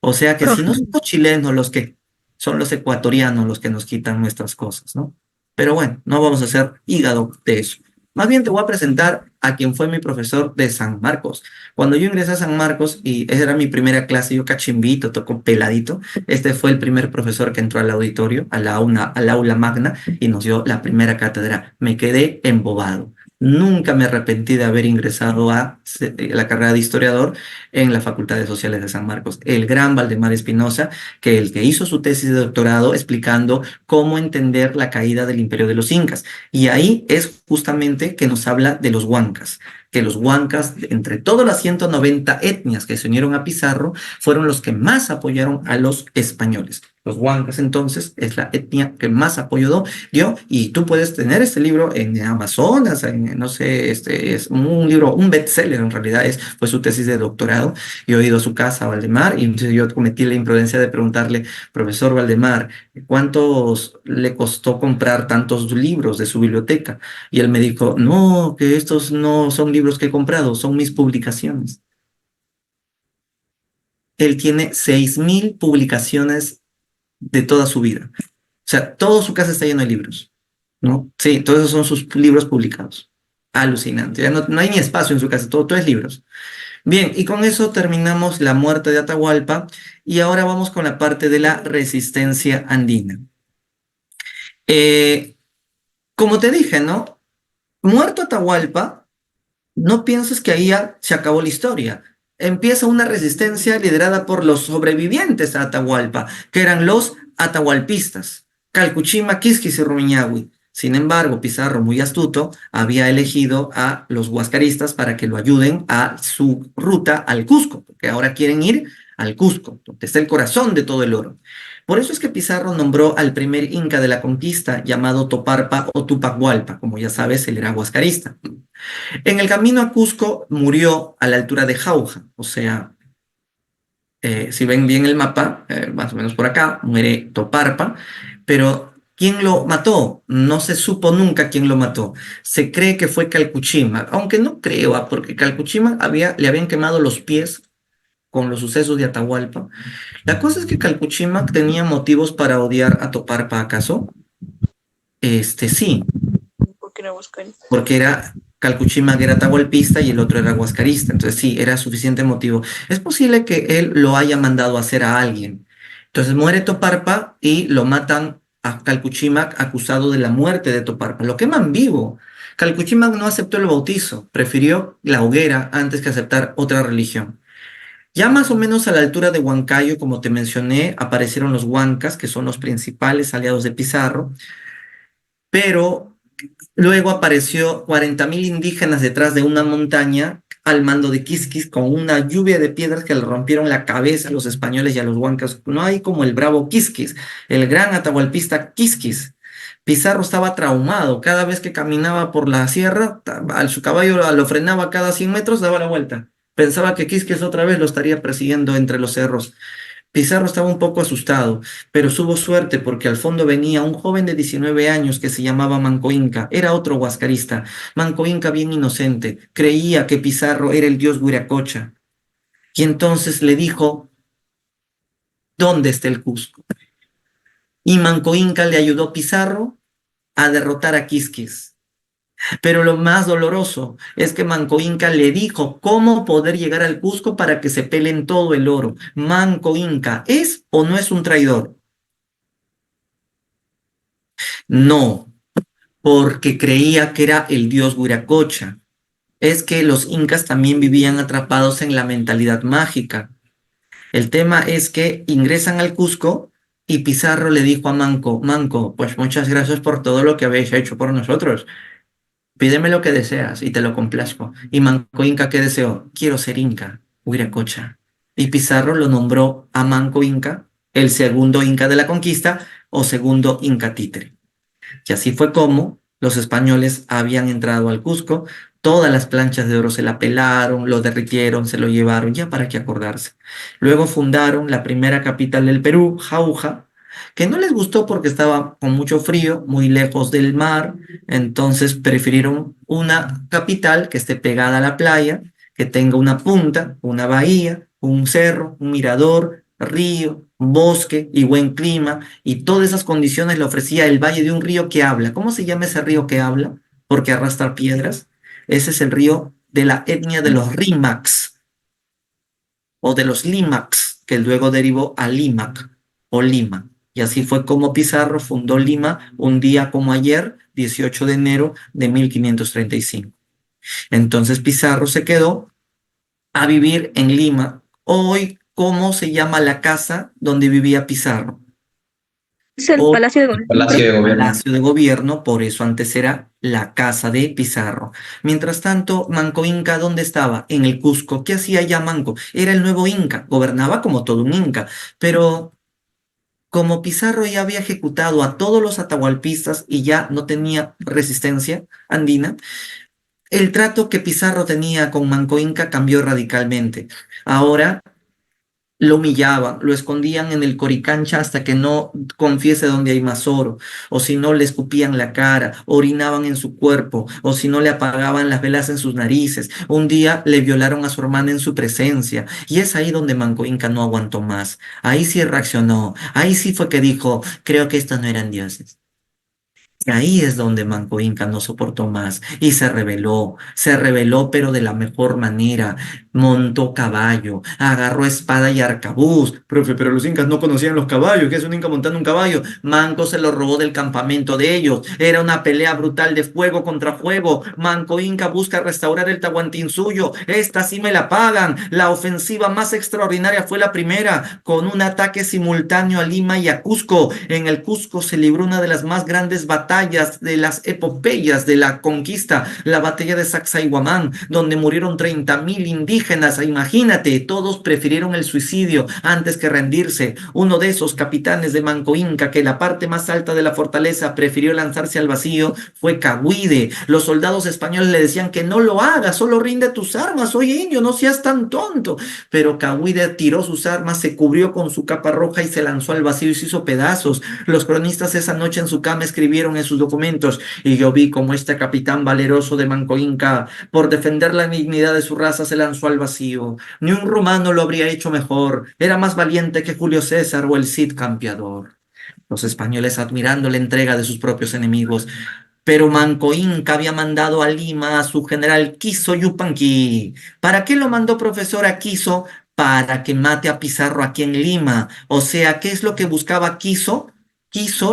O sea que si no son los chilenos los que son los ecuatorianos los que nos quitan nuestras cosas, ¿no? Pero bueno, no vamos a hacer hígado de eso. Más bien te voy a presentar a quien fue mi profesor de San Marcos. Cuando yo ingresé a San Marcos, y esa era mi primera clase, yo cachimbito, tocó peladito, este fue el primer profesor que entró al auditorio, al aula magna, y nos dio la primera cátedra. Me quedé embobado. Nunca me arrepentí de haber ingresado a la carrera de historiador en la Facultad de Sociales de San Marcos. El gran Valdemar Espinosa, que el que hizo su tesis de doctorado explicando cómo entender la caída del Imperio de los Incas. Y ahí es justamente que nos habla de los huancas, que los huancas, entre todas las 190 etnias que se unieron a Pizarro, fueron los que más apoyaron a los españoles. Los huancas entonces es la etnia que más apoyo dio, y tú puedes tener este libro en Amazonas, no sé, es un libro, un bestseller en realidad, fue su tesis de doctorado. Yo he ido a su casa, a Valdemar, y entonces yo cometí la imprudencia de preguntarle, profesor Valdemar, ¿cuántos le costó comprar tantos libros de su biblioteca? Y él me dijo, no, que estos no son libros que he comprado, son mis publicaciones. Él tiene 6.000 publicaciones de toda su vida. O sea, toda su casa está lleno de libros, ¿no? Sí, todos esos son sus libros publicados. Alucinante. Ya no hay ni espacio en su casa, todo es libros. Bien, y con eso terminamos la muerte de Atahualpa y ahora vamos con la parte de la resistencia andina. Eh, Como te dije, ¿no? Muerto Atahualpa, no pienses que ahí ya se acabó la historia. Empieza una resistencia liderada por los sobrevivientes a Atahualpa, que eran los atahualpistas, Calcuchima, Quisquis y Rumiñahui. Sin embargo, Pizarro, muy astuto, había elegido a los huascaristas para que lo ayuden a su ruta al Cusco, porque ahora quieren ir al Cusco, donde está el corazón de todo el oro. Por eso es que Pizarro nombró al primer inca de la conquista, llamado Toparpa o Tupac Hualpa. Como ya sabes, él era huascarista. En el camino a Cusco murió a la altura de Jauja, o sea, si ven bien el mapa, más o menos por acá, muere Toparpa, pero ¿quién lo mató? No se supo nunca quién lo mató. Se cree que fue Calcuchima, aunque no creo, porque Calcuchima le habían quemado los pies con los sucesos de Atahualpa. La cosa es que Calcuchima tenía motivos para odiar a Toparpa, ¿acaso? Sí, Porque era huascarista. porque era Calcuchima que era atahualpista y el otro era huascarista. Entonces sí, era suficiente motivo. Es posible que él lo haya mandado a hacer a alguien. Entonces muere Toparpa y lo matan a Calcuchímac acusado de la muerte de Toparpa. Lo queman vivo. Calcuchímac no aceptó el bautizo, prefirió la hoguera antes que aceptar otra religión. Ya más o menos a la altura de Huancayo, como te mencioné, aparecieron los huancas, que son los principales aliados de Pizarro, pero luego apareció 40.000 indígenas detrás de una montaña al mando de Quisquis con una lluvia de piedras que le rompieron la cabeza a los españoles y a los huancas. No hay como el bravo Quisquis, el gran atahualpista Quisquis. Pizarro estaba traumado. Cada vez que caminaba por la sierra, su caballo lo frenaba cada 100 metros, daba la vuelta. Pensaba que Quisquis otra vez lo estaría persiguiendo entre los cerros. Pizarro estaba un poco asustado, pero tuvo suerte porque al fondo venía un joven de 19 años que se llamaba Manco Inca. Era otro huascarista. Manco Inca, bien inocente, creía que Pizarro era el dios Huiracocha. Y entonces le dijo, ¿dónde está el Cusco? Y Manco Inca le ayudó a Pizarro a derrotar a Quisquis. Pero lo más doloroso es que Manco Inca le dijo cómo poder llegar al Cusco para que se peleen todo el oro. Manco Inca, ¿es o no es un traidor? No, porque creía que era el dios Huiracocha. Es que los incas también vivían atrapados en la mentalidad mágica. El tema es que ingresan al Cusco y Pizarro le dijo a Manco, Manco, pues muchas gracias por todo lo que habéis hecho por nosotros. Pídeme lo que deseas y te lo complazco. Y Manco Inca, ¿qué deseó? Quiero ser Inca, Huiracocha. Y Pizarro lo nombró a Manco Inca, el segundo Inca de la conquista o segundo Inca títere. Y así fue como los españoles habían entrado al Cusco, todas las planchas de oro se la pelaron, lo derritieron, se lo llevaron, ya para qué acordarse. Luego fundaron la primera capital del Perú, Jauja, que no les gustó porque estaba con mucho frío, muy lejos del mar, entonces prefirieron una capital que esté pegada a la playa, que tenga una punta, una bahía, un cerro, un mirador, río, bosque y buen clima, y todas esas condiciones le ofrecía el valle de un río que habla. ¿Cómo se llama ese río que habla? Porque arrastra piedras. Ese es el río de la etnia de los Rímacs o de los Limacs, que luego derivó a Limac o Lima. Y así fue como Pizarro fundó Lima un día como ayer, 18 de enero de 1535. Entonces Pizarro se quedó a vivir en Lima. Hoy, ¿cómo se llama la casa donde vivía Pizarro? Es el Hoy, Palacio de Gobierno. Palacio de Gobierno. Palacio de Gobierno, por eso antes era la casa de Pizarro. Mientras tanto, Manco Inca, ¿dónde estaba? En el Cusco. ¿Qué hacía ya Manco? Era el nuevo Inca, gobernaba como todo un Inca, pero Como Pizarro ya había ejecutado a todos los atahualpistas y ya no tenía resistencia andina, el trato que Pizarro tenía con Manco Inca cambió radicalmente. Ahora lo humillaban, lo escondían en el Coricancha hasta que no confiese dónde hay más oro, o si no le escupían la cara, orinaban en su cuerpo, o si no le apagaban las velas en sus narices. Un día le violaron a su hermana en su presencia, y es ahí donde Manco Inca no aguantó más. Ahí sí reaccionó, ahí sí fue que dijo, creo que estos no eran dioses. Y ahí es donde Manco Inca no soportó más y se rebeló pero de la mejor manera. Montó caballo, agarró espada y arcabuz. Profe, pero los incas no conocían los caballos. ¿Qué es un inca montando un caballo? Manco se lo robó del campamento de ellos. Era una pelea brutal de fuego contra fuego. Manco Inca busca restaurar el Tahuantinsuyo. Esta sí me la pagan. La ofensiva más extraordinaria fue la primera, con un ataque simultáneo a Lima y a Cusco. En el Cusco se libró una de las más grandes batallas de las epopeyas de la conquista, la batalla de Sacsayhuamán, donde murieron 30.000 indígenas. Imagínate, todos prefirieron el suicidio antes que rendirse. Uno de esos capitanes de Manco Inca, que en la parte más alta de la fortaleza prefirió lanzarse al vacío, fue Cahuide. Los soldados españoles le decían que no lo hagas, solo rinde tus armas, oye indio, no seas tan tonto. Pero Cahuide tiró sus armas, se cubrió con su capa roja y se lanzó al vacío y se hizo pedazos. Los cronistas esa noche en su cama escribieron en sus documentos: y yo vi como este capitán valeroso de Manco Inca, por defender la dignidad de su raza, se lanzó al vacío. Ni un romano lo habría hecho mejor. Era más valiente que Julio César o el Cid campeador. Los españoles admirando la entrega de sus propios enemigos. Pero Manco Inca había mandado a Lima a su general Quiso Yupanqui. ¿Para qué lo mandó profesor a Quiso? Para que mate a Pizarro aquí en Lima. O sea, ¿qué es lo que buscaba Quiso?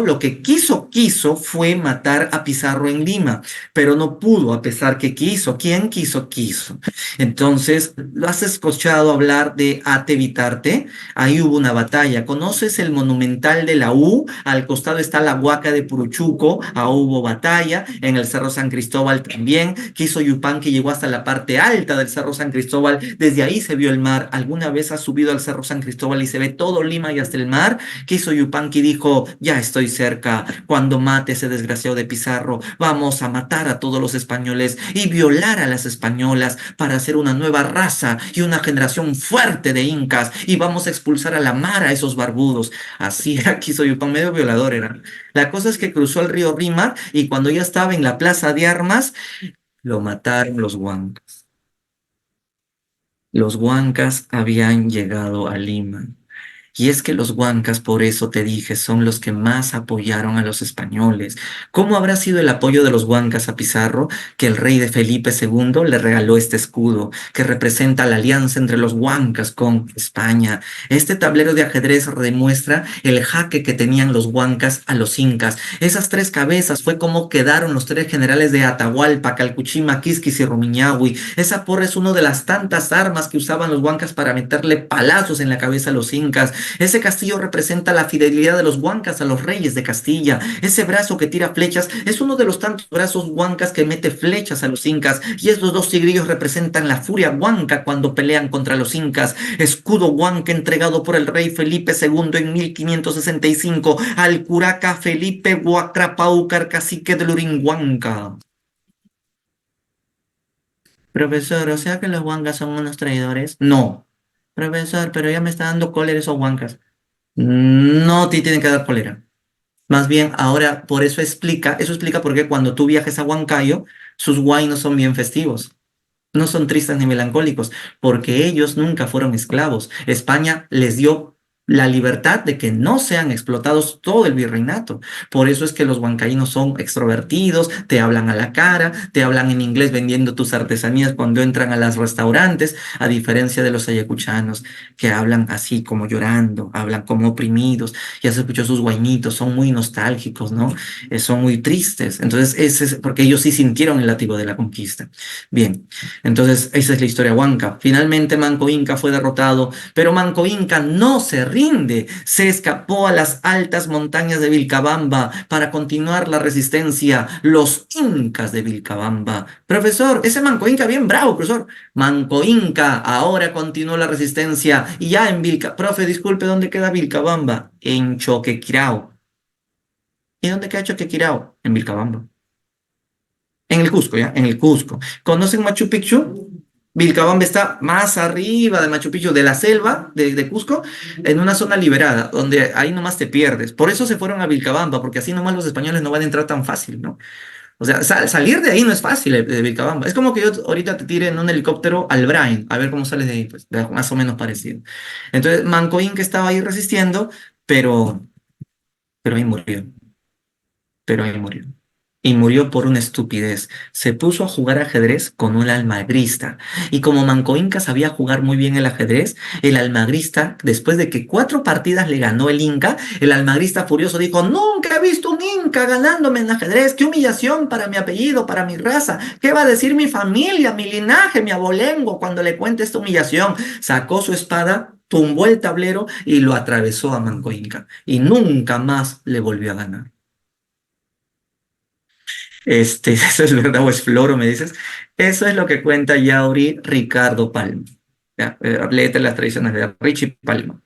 Lo que quiso fue matar a Pizarro en Lima, pero no pudo a pesar que quiso. ¿Quién quiso? Quiso. Entonces, ¿lo has escuchado hablar de Atevitarte? Ahí hubo una batalla. ¿Conoces el Monumental de la U? Al costado está la Huaca de Puruchuco. Ahí hubo batalla. En el Cerro San Cristóbal también. Quiso Yupanqui llegó hasta la parte alta del Cerro San Cristóbal. Desde ahí se vio el mar. ¿Alguna vez has subido al Cerro San Cristóbal y se ve todo Lima y hasta el mar? Quiso Yupanqui dijo: ya estoy cerca. Cuando mate ese desgraciado de Pizarro, vamos a matar a todos los españoles y violar a las españolas para hacer una nueva raza y una generación fuerte de incas, y vamos a expulsar a la mar a esos barbudos. Así era Quiso Yupanqui, medio violador era. La cosa es que cruzó el río Rímac y cuando ya estaba en la plaza de armas, lo mataron los huancas. Los huancas habían llegado a Lima. Y es que los huancas, por eso te dije, son los que más apoyaron a los españoles. ¿Cómo habrá sido el apoyo de los huancas a Pizarro? Que el rey de Felipe II le regaló este escudo, que representa la alianza entre los huancas con España. Este tablero de ajedrez demuestra el jaque que tenían los huancas a los incas. Esas tres cabezas fue como quedaron los tres generales de Atahualpa, Calcuchima, Quisquis y Rumiñahui. Esa porra es una de las tantas armas que usaban los huancas para meterle palazos en la cabeza a los incas. Ese castillo representa la fidelidad de los huancas a los reyes de Castilla. Ese brazo que tira flechas es uno de los tantos brazos huancas que mete flechas a los incas. Y estos dos tigrillos representan la furia huanca cuando pelean contra los incas. Escudo huanca entregado por el rey Felipe II en 1565 al curaca Felipe Huacrapaucar, cacique del Urinhuanca. Profesor, ¿o sea que los huancas son unos traidores? No. Profesor, pero ya me está dando cólera esos huancas. No te tienen que dar cólera. Más bien, ahora, eso explica por qué cuando tú viajes a Huancayo, sus huaynos son bien festivos. No son tristes ni melancólicos, porque ellos nunca fueron esclavos. España les dio la libertad de que no sean explotados todo el virreinato. Por eso es que los huancaínos son extrovertidos, te hablan a la cara, te hablan en inglés vendiendo tus artesanías cuando entran a los restaurantes, a diferencia de los ayacuchanos, que hablan así como llorando, hablan como oprimidos. Ya se escuchó sus guainitos, son muy nostálgicos, ¿no? Son muy tristes. Entonces, ese es porque ellos sí sintieron el látigo de la conquista. Bien. Entonces, esa es la historia huanca. Finalmente, Manco Inca fue derrotado, pero Manco Inca no se rindió. rinde. Se escapó a las altas montañas de Vilcabamba para continuar la resistencia. Los incas de Vilcabamba. Profesor, ese Manco Inca bien bravo, profesor. Manco Inca, ahora continuó la resistencia. Y ya en Profe, disculpe, ¿dónde queda Vilcabamba? En Choquequirao. ¿Y dónde queda Choquequirao? En Vilcabamba. En el Cusco, ¿ya? En el Cusco. ¿Conocen Machu Picchu? Vilcabamba está más arriba de Machu Picchu, de la selva de Cusco, en una zona liberada, donde ahí nomás te pierdes. Por eso se fueron a Vilcabamba, porque así nomás los españoles no van a entrar tan fácil, ¿no? O sea, salir de ahí no es fácil, de Vilcabamba. Es como que yo ahorita te tire en un helicóptero al Brain, a ver cómo sales de ahí, pues, más o menos parecido. Entonces, Mancoín que estaba ahí resistiendo, pero, pero ahí murió, pero ahí murió. Y murió por una estupidez. Se puso a jugar ajedrez con un almagrista. Y como Manco Inca sabía jugar muy bien el ajedrez, el almagrista, después de que 4 partidas le ganó el Inca, el almagrista furioso dijo: nunca he visto un Inca ganándome en ajedrez. ¡Qué humillación para mi apellido, para mi raza! ¿Qué va a decir mi familia, mi linaje, mi abolengo cuando le cuente esta humillación? Sacó su espada, tumbó el tablero y lo atravesó a Manco Inca. Y nunca más le volvió a ganar. ¿Eso es verdad o es floro, me dices? Eso es lo que cuenta Yauri Ricardo Palma. Ya, léete las tradiciones de Richie Palma.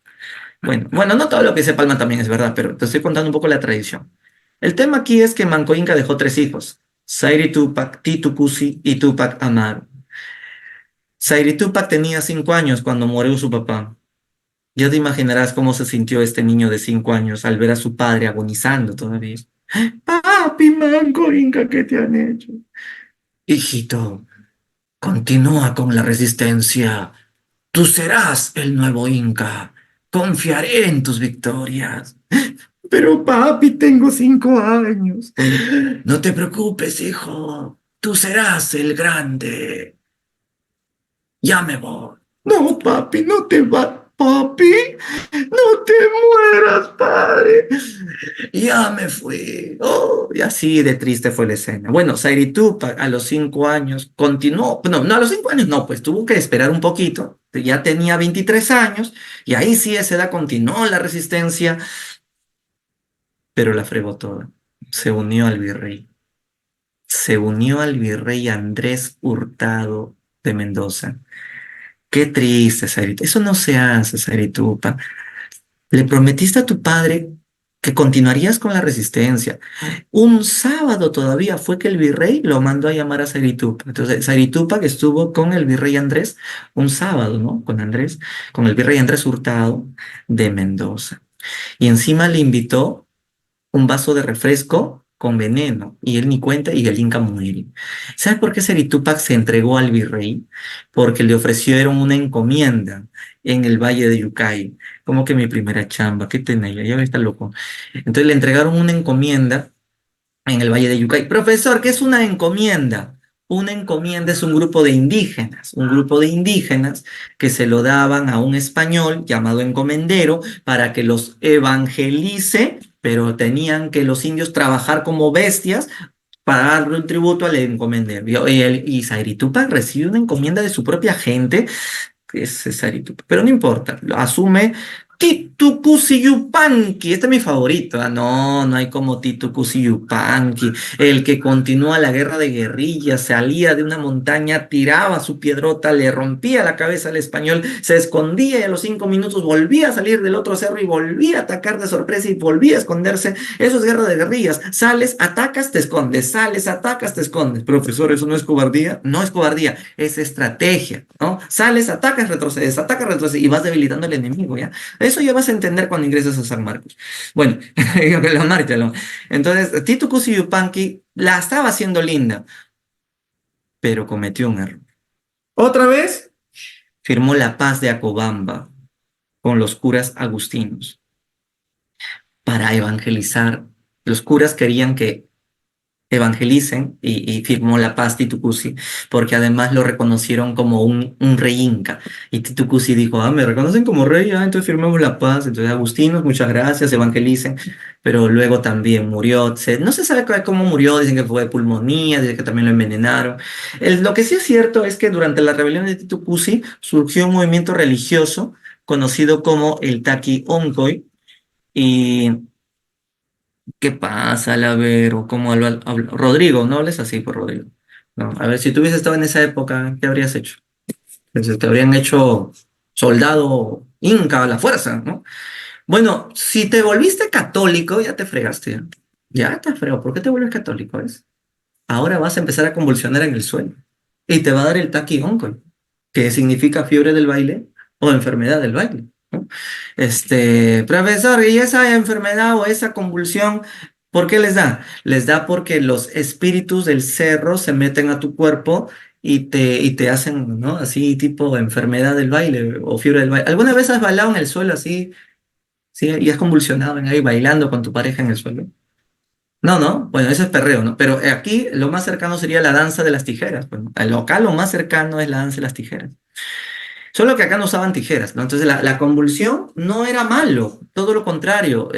Bueno, no todo lo que dice Palma también es verdad, pero te estoy contando un poco la tradición. El tema aquí es que Manco Inca dejó 3 hijos: Zairi Tupac, Titu Cusi y Tupac Amaru. Zairi Tupac tenía 5 años cuando murió su papá. Ya te imaginarás cómo se sintió este niño de 5 años al ver a su padre agonizando todavía. Papi, Manco Inca, ¿qué te han hecho? Hijito, continúa con la resistencia. Tú serás el nuevo Inca. Confiaré en tus victorias. Pero papi, tengo 5 años. No te preocupes, hijo. Tú serás el grande. Ya me voy. No, papi, no te vas. Papi, no te mueras, padre. Ya me fui. Oh, y así de triste fue la escena. Bueno, Zairi Tupac a los 5 años continuó. No, a los 5 años no, pues tuvo que esperar un poquito. Ya tenía 23 años y ahí sí a esa edad continuó la resistencia, pero la fregó toda. Se unió al virrey. Se unió al virrey Andrés Hurtado de Mendoza. Qué triste, Zairi. Eso no se hace, Zairi Tupac. Le prometiste a tu padre que continuarías con la resistencia. Un sábado todavía fue que el virrey lo mandó a llamar a Zairi Tupac. Entonces, Zairi Tupac estuvo con el virrey Andrés un sábado, ¿no? Con Andrés, con el virrey Andrés Hurtado de Mendoza. Y encima le invitó un vaso de refresco con veneno, y él ni cuenta y el Inca muere. ¿Sabes por qué Zairi Tupac se entregó al virrey? Porque le ofrecieron una encomienda en el Valle de Yucay, como que mi primera chamba, qué tenía, ya está loco. Entonces le entregaron una encomienda en el Valle de Yucay. Profesor, ¿qué es una encomienda? Una encomienda es un grupo de indígenas que se lo daban a un español llamado encomendero para que los evangelice, pero tenían que los indios trabajar como bestias para darle un tributo al encomendero. Y Zairi Tupac recibe una encomienda de su propia gente, que es Zairi Tupac, pero no importa, lo asume. Titu Cusi Yupanqui, este es mi favorito. No hay como Titu Cusi Yupanqui, el que continúa la guerra de guerrillas, salía de una montaña, tiraba su piedrota, le rompía la cabeza al español, se escondía y a los 5 minutos volvía a salir del otro cerro y volvía a atacar de sorpresa y volvía a esconderse. Eso es guerra de guerrillas. Sales, atacas, te escondes, sales, atacas, te escondes. Profesor, ¿eso no es cobardía? No es cobardía, es estrategia, ¿no? Sales, atacas, retrocedes y vas debilitando al enemigo, ¿ya? Eso ya vas a entender cuando ingreses a San Marcos. Bueno, la marcha, ¿no? Entonces, Titu Cusi Yupanqui la estaba haciendo linda, pero cometió un error. Otra vez, firmó la paz de Acobamba con los curas agustinos para evangelizar. Los curas querían que evangelicen y firmó la paz Titu Cusi, porque además lo reconocieron como un rey inca. Y Titu Cusi dijo: me reconocen como rey, entonces firmemos la paz. Entonces, agustinos, muchas gracias, evangelicen. Pero luego también murió. No se sabe cómo murió, dicen que fue de pulmonía, dicen que también lo envenenaron. Lo que sí es cierto es que durante la rebelión de Titu Cusi surgió un movimiento religioso conocido como el Taqi Oncoy. ¿Y qué pasa, Lavero? ¿Cómo Rodrigo, no hables así por Rodrigo. No, a ver, si tú hubieses estado en esa época, ¿qué habrías hecho? Pues te habrían hecho soldado inca a la fuerza, ¿no? Bueno, si te volviste católico, ya te fregaste. Ya te fregó. ¿Por qué te vuelves católico? ¿Ves? Ahora vas a empezar a convulsionar en el suelo y te va a dar el taquióncono, que significa fiebre del baile o enfermedad del baile, ¿no? Profesor, ¿y esa enfermedad o esa convulsión, por qué les da? Les da porque los espíritus del cerro se meten a tu cuerpo y te hacen, ¿no? Así tipo enfermedad del baile o fiebre del baile. ¿Alguna vez has bailado en el suelo así, sí, y has convulsionado ahí bailando con tu pareja en el suelo? No, no, bueno, eso es perreo, ¿no? Pero aquí lo más cercano sería la danza de las tijeras. Pues, ¿no? Al local lo más cercano es la danza de las tijeras. Solo que acá no usaban tijeras, ¿no? Entonces la convulsión no era malo, todo lo contrario,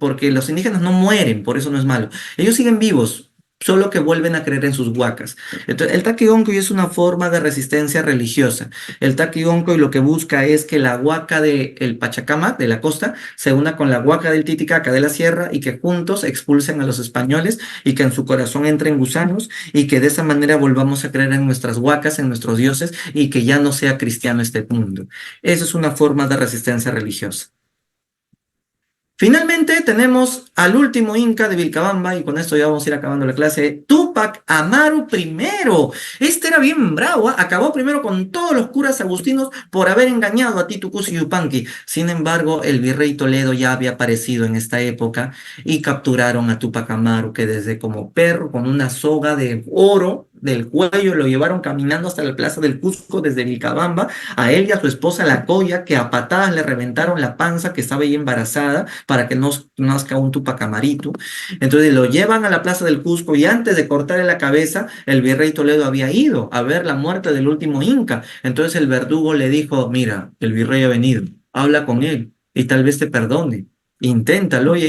porque los indígenas no mueren, por eso no es malo. Ellos siguen vivos, solo que vuelven a creer en sus huacas. Entonces, el taquigoncoy es una forma de resistencia religiosa. El taquigoncoy lo que busca es que la huaca del Pachacamac, de la costa, se una con la huaca del Titicaca, de la sierra, y que juntos expulsen a los españoles y que en su corazón entren gusanos y que de esa manera volvamos a creer en nuestras huacas, en nuestros dioses y que ya no sea cristiano este mundo. Esa es una forma de resistencia religiosa. Finalmente tenemos al último inca de Vilcabamba, y con esto ya vamos a ir acabando la clase, Túpac Amaru I. Este era bien bravo, ¿eh? Acabó primero con todos los curas agustinos por haber engañado a Titu Cusi Yupanqui. Sin embargo, el virrey Toledo ya había aparecido en esta época y capturaron a Túpac Amaru, que desde como perro con una soga de oro del cuello lo llevaron caminando hasta la plaza del Cusco desde Vilcabamba, a él y a su esposa La Coya, que a patadas le reventaron la panza, que estaba ahí embarazada, para que no nazca un tupacamarito. Entonces lo llevan a la plaza del Cusco y antes de cortarle la cabeza, el virrey Toledo había ido a ver la muerte del último inca. Entonces el verdugo le dijo, mira, el virrey ha venido, habla con él y tal vez te perdone. Inténtalo, oye,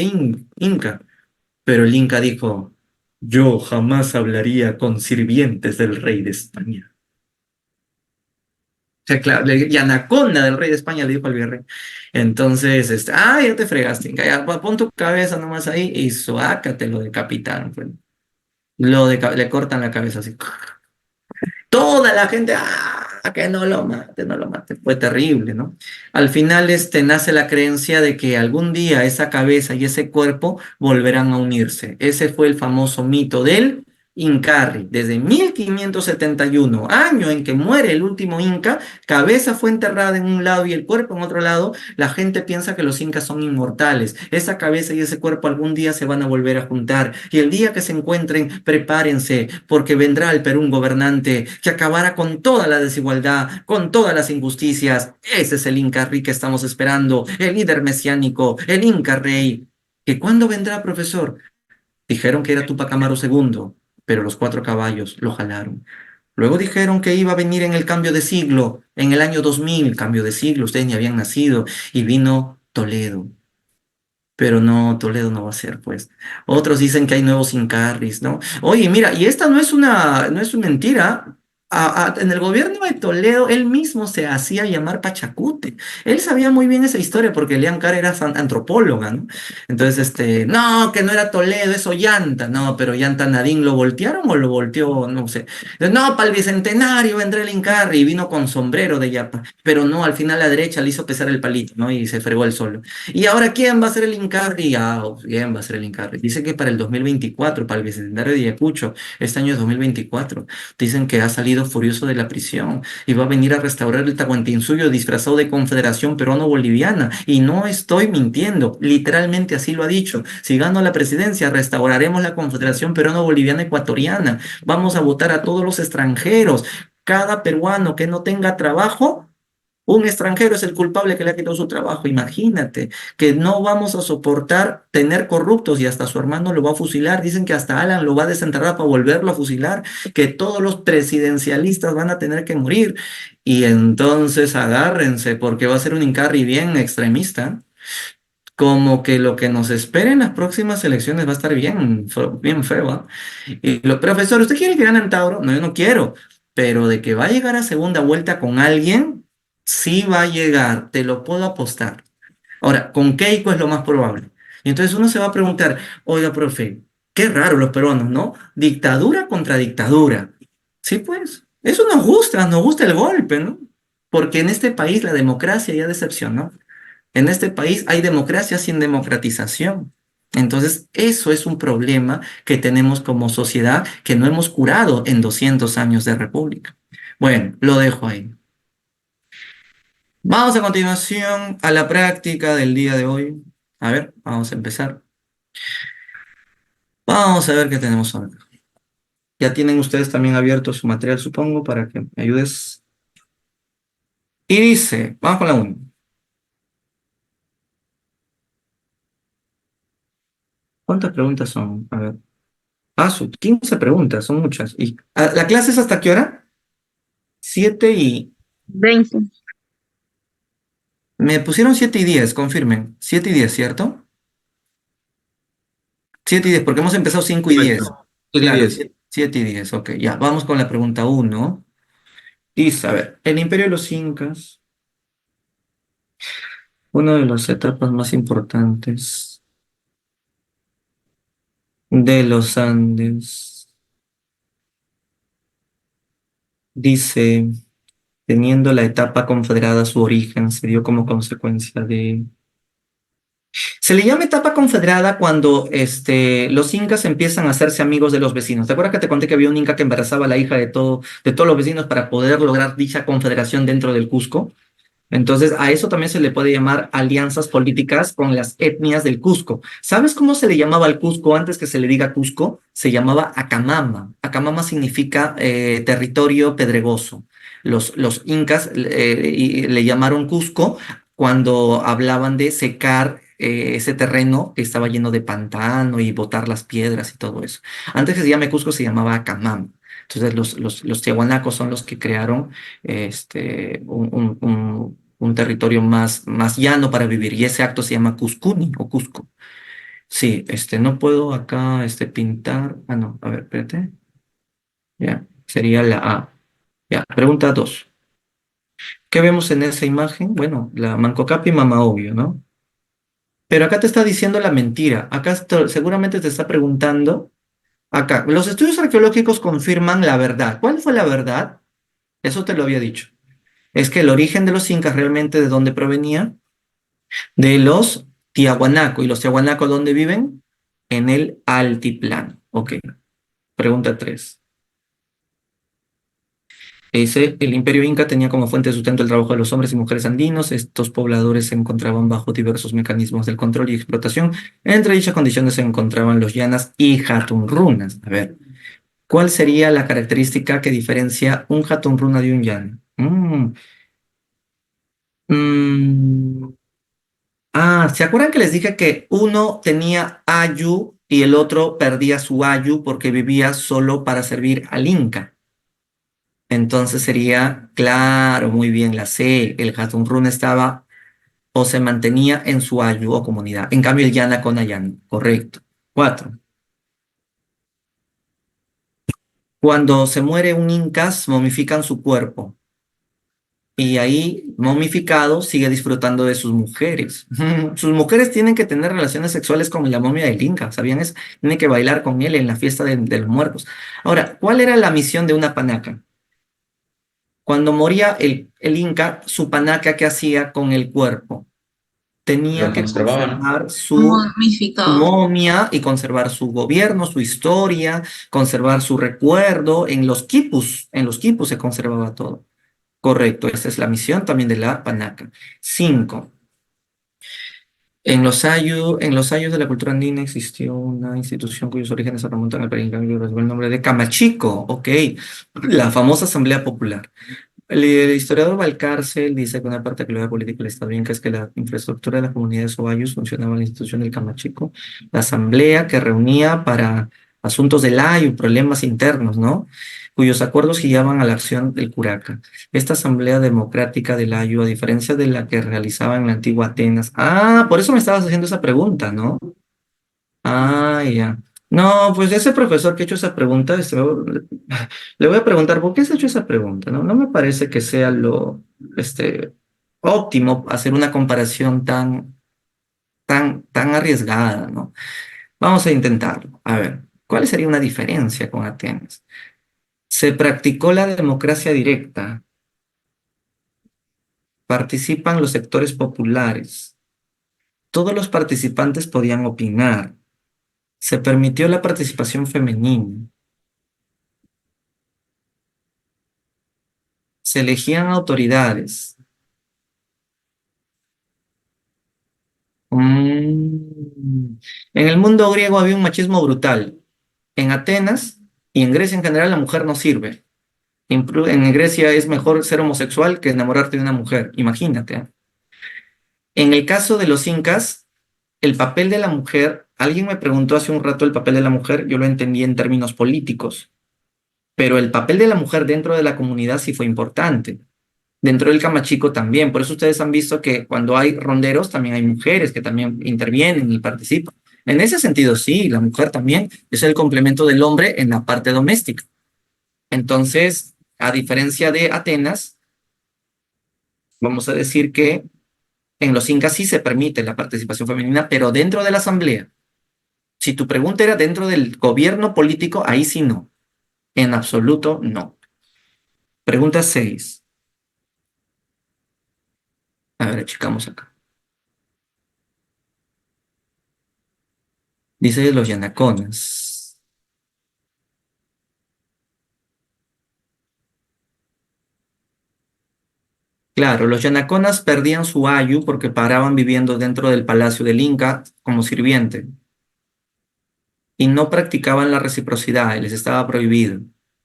inca. Pero el inca dijo, yo jamás hablaría con sirvientes del rey de España. O sea, claro, y anaconda del rey de España le dijo al virrey. Entonces, ya te fregaste, Inca, ya, pon tu cabeza nomás ahí y suácate, lo decapitaron. Pues. Le cortan la cabeza así. Toda la gente, que no lo mate, no lo mate. Fue terrible, ¿no? Al final, nace la creencia de que algún día esa cabeza y ese cuerpo volverán a unirse. Ese fue el famoso mito del Incarri. Desde 1571, año en que muere el último inca, cabeza fue enterrada en un lado y el cuerpo en otro lado. La gente piensa que los incas son inmortales. Esa cabeza y ese cuerpo algún día se van a volver a juntar. Y el día que se encuentren, prepárense, porque vendrá al Perú un gobernante que acabará con toda la desigualdad, con todas las injusticias. Ese es el Inca Rey que estamos esperando, el líder mesiánico, el Inca Rey. ¿Que cuándo vendrá, profesor? Dijeron que era Tupac Amaru II, pero los 4 caballos lo jalaron. Luego dijeron que iba a venir en el cambio de siglo, en el año 2000, cambio de siglo, ustedes ni habían nacido, y vino Toledo. Pero no, Toledo no va a ser, pues. Otros dicen que hay nuevos Incarris, ¿no? Oye, mira, y esta no es una mentira. En el gobierno de Toledo, él mismo se hacía llamar Pachacute. Él sabía muy bien esa historia porque Leán Cara era antropóloga, ¿no? Entonces, no, que no era Toledo, es Ollanta. No, pero Ollanta Nadín, ¿lo voltearon o lo volteó? No sé. No, para el bicentenario vendrá el Incarri y vino con sombrero de yapa. Pero no, al final la derecha le hizo pesar el palito, ¿no? Y se fregó el solo. ¿Y ahora quién va a ser el Incarri? ¿Quién va a ser el Incarri? Dice que para el 2024, para el bicentenario de Ayacucho, este año es 2024. Dicen que ha salido furioso de la prisión y va a venir a restaurar el Tahuantinsuyo disfrazado de Confederación Peruano-Boliviana. Y no estoy mintiendo, literalmente así lo ha dicho. Si gano la presidencia, restauraremos la Confederación Peruano-Boliviana Ecuatoriana. Vamos a votar a todos los extranjeros. Cada peruano que no tenga trabajo, un extranjero es el culpable que le ha quitado su trabajo. Imagínate que no vamos a soportar tener corruptos y hasta su hermano lo va a fusilar. Dicen que hasta Alan lo va a desenterrar para volverlo a fusilar, que todos los presidencialistas van a tener que morir. Y entonces agárrense porque va a ser un Incarri bien extremista. Como que lo que nos espera en las próximas elecciones va a estar bien, bien feo. ¿Eh? Profesor, ¿usted quiere que gane Tauro? No, yo no quiero. Pero de que va a llegar a segunda vuelta con alguien, Sí va a llegar, te lo puedo apostar. Ahora, con Keiko es lo más probable. Y entonces uno se va a preguntar, oiga, profe, qué raro los peruanos, ¿no? Dictadura contra dictadura. Sí, pues, eso nos gusta el golpe, ¿no? Porque en este país la democracia ya decepcionó. En este país hay democracia sin democratización. Entonces, eso es un problema que tenemos como sociedad que no hemos curado en 200 años de república. Bueno, lo dejo ahí. Vamos a continuación a la práctica del día de hoy. A ver, vamos a empezar. Vamos a ver qué tenemos ahora. Ya tienen ustedes también abierto su material, supongo, para que me ayudes. Y dice, vamos con la 1. ¿Cuántas preguntas son? A ver. 15 preguntas, son muchas. ¿Y la clase es hasta qué hora? 7 y... 20. Me pusieron 7 y 10, confirmen. 7 y 10, ¿cierto? 7 y 10, porque hemos empezado 5 y 10. Correcto. 7 y Claro, 10. 7 y 10, ok. Ya, vamos con la pregunta 1. Dice, a ver, el Imperio de los Incas, una de las etapas más importantes de los Andes, dice, teniendo la etapa confederada su origen, se dio como consecuencia de... Se le llama etapa confederada cuando los incas empiezan a hacerse amigos de los vecinos. ¿Te acuerdas que te conté que había un inca que embarazaba a la hija de todos los vecinos para poder lograr dicha confederación dentro del Cusco? Entonces, a eso también se le puede llamar alianzas políticas con las etnias del Cusco. ¿Sabes cómo se le llamaba al Cusco antes que se le diga Cusco? Se llamaba Acamama. Acamama significa territorio pedregoso. Los incas le llamaron Cusco cuando hablaban de secar ese terreno que estaba lleno de pantano y botar las piedras y todo eso. Antes que se llame Cusco, se llamaba Acamama. Entonces, los tiahuanacos son los que crearon un territorio más llano para vivir. Y ese acto se llama Cuscuni o Cusco. Sí, no puedo acá pintar. Ah, no, a ver, espérate. Ya, sería la A. Ya, pregunta 2. ¿Qué vemos en esa imagen? Bueno, la Mancocapi Mama Obvio, ¿no? Pero acá te está diciendo la mentira. Acá seguramente te está preguntando. Acá, los estudios arqueológicos confirman la verdad. ¿Cuál fue la verdad? Eso te lo había dicho. Es que el origen de los incas realmente de dónde provenía, de los Tiahuanaco. ¿Y los Tiahuanaco dónde viven? En el altiplano. Ok, pregunta 3. Dice, el imperio inca tenía como fuente de sustento el trabajo de los hombres y mujeres andinos. Estos pobladores se encontraban bajo diversos mecanismos del control y explotación. Entre dichas condiciones se encontraban los llanas y jatunrunas. A ver, ¿cuál sería la característica que diferencia un jatunruna de un llano? Mm, ¿Se acuerdan que les dije que uno tenía ayu y el otro perdía su ayu porque vivía solo para servir al Inca? Entonces sería, claro, muy bien, la C, el Hatunrun estaba o se mantenía en su ayu o comunidad. En cambio, el Yana con Ayan, correcto. 4. Cuando se muere un Inca, momifican su cuerpo. Y ahí, momificado, sigue disfrutando de sus mujeres. Sus mujeres tienen que tener relaciones sexuales con la momia del Inca, ¿sabían eso? Tienen que bailar con él en la fiesta de los muertos. Ahora, ¿cuál era la misión de una panaca? Cuando moría el Inca, su panaca, ¿qué hacía con el cuerpo? Tenía Lo que conservaba, ¿no? conservar su Momificado. momia y conservar su gobierno, su historia, conservar su recuerdo. En los quipus se conservaba todo. Correcto, esa es la misión también de la panaca. 5. En los ayos de la cultura andina existió una institución cuyos orígenes se remontan al peringal que recibe el nombre de Camachico, ok, la famosa Asamblea Popular. El historiador Valcárcel dice que una particularidad política del Estado Inca es que la infraestructura de las comunidades oyos funcionaba en la institución del Camachico, la asamblea que reunía para asuntos del ayu, problemas internos, ¿no? Cuyos acuerdos guiaban a la acción del curaca. Esta asamblea democrática del ayu, a diferencia de la que realizaba en la antigua Atenas. Por eso me estabas haciendo esa pregunta, ¿no? Ya. No, pues ese profesor que ha hecho esa pregunta, le voy a preguntar, ¿por qué se ha hecho esa pregunta? No, no me parece que sea este, óptimo hacer una comparación tan arriesgada, ¿no? Vamos a intentarlo. A ver, ¿cuál sería una diferencia con Atenas? Se practicó la democracia directa, participan los sectores populares, todos los participantes podían opinar, se permitió la participación femenina, se elegían autoridades. Mm. En el mundo griego había un machismo brutal. En Atenas y en Grecia en general la mujer no sirve. En Grecia es mejor ser homosexual que enamorarte de una mujer, imagínate, ¿eh? En el caso de los incas, el papel de la mujer, alguien me preguntó hace un rato el papel de la mujer, yo lo entendí en términos políticos, pero el papel de la mujer dentro de la comunidad sí fue importante. Dentro del camachico también, por eso ustedes han visto que cuando hay ronderos también hay mujeres que también intervienen y participan. En ese sentido, sí, la mujer también es el complemento del hombre en la parte doméstica. Entonces, a diferencia de Atenas, vamos a decir que en los incas sí se permite la participación femenina, pero dentro de la asamblea. Si tu pregunta era dentro del gobierno político, ahí sí no. En absoluto no. Pregunta 6. A ver, checamos acá. Dice los yanaconas. Claro, los yanaconas perdían su ayu porque paraban viviendo dentro del palacio del Inca como sirviente y no practicaban la reciprocidad, les estaba prohibido,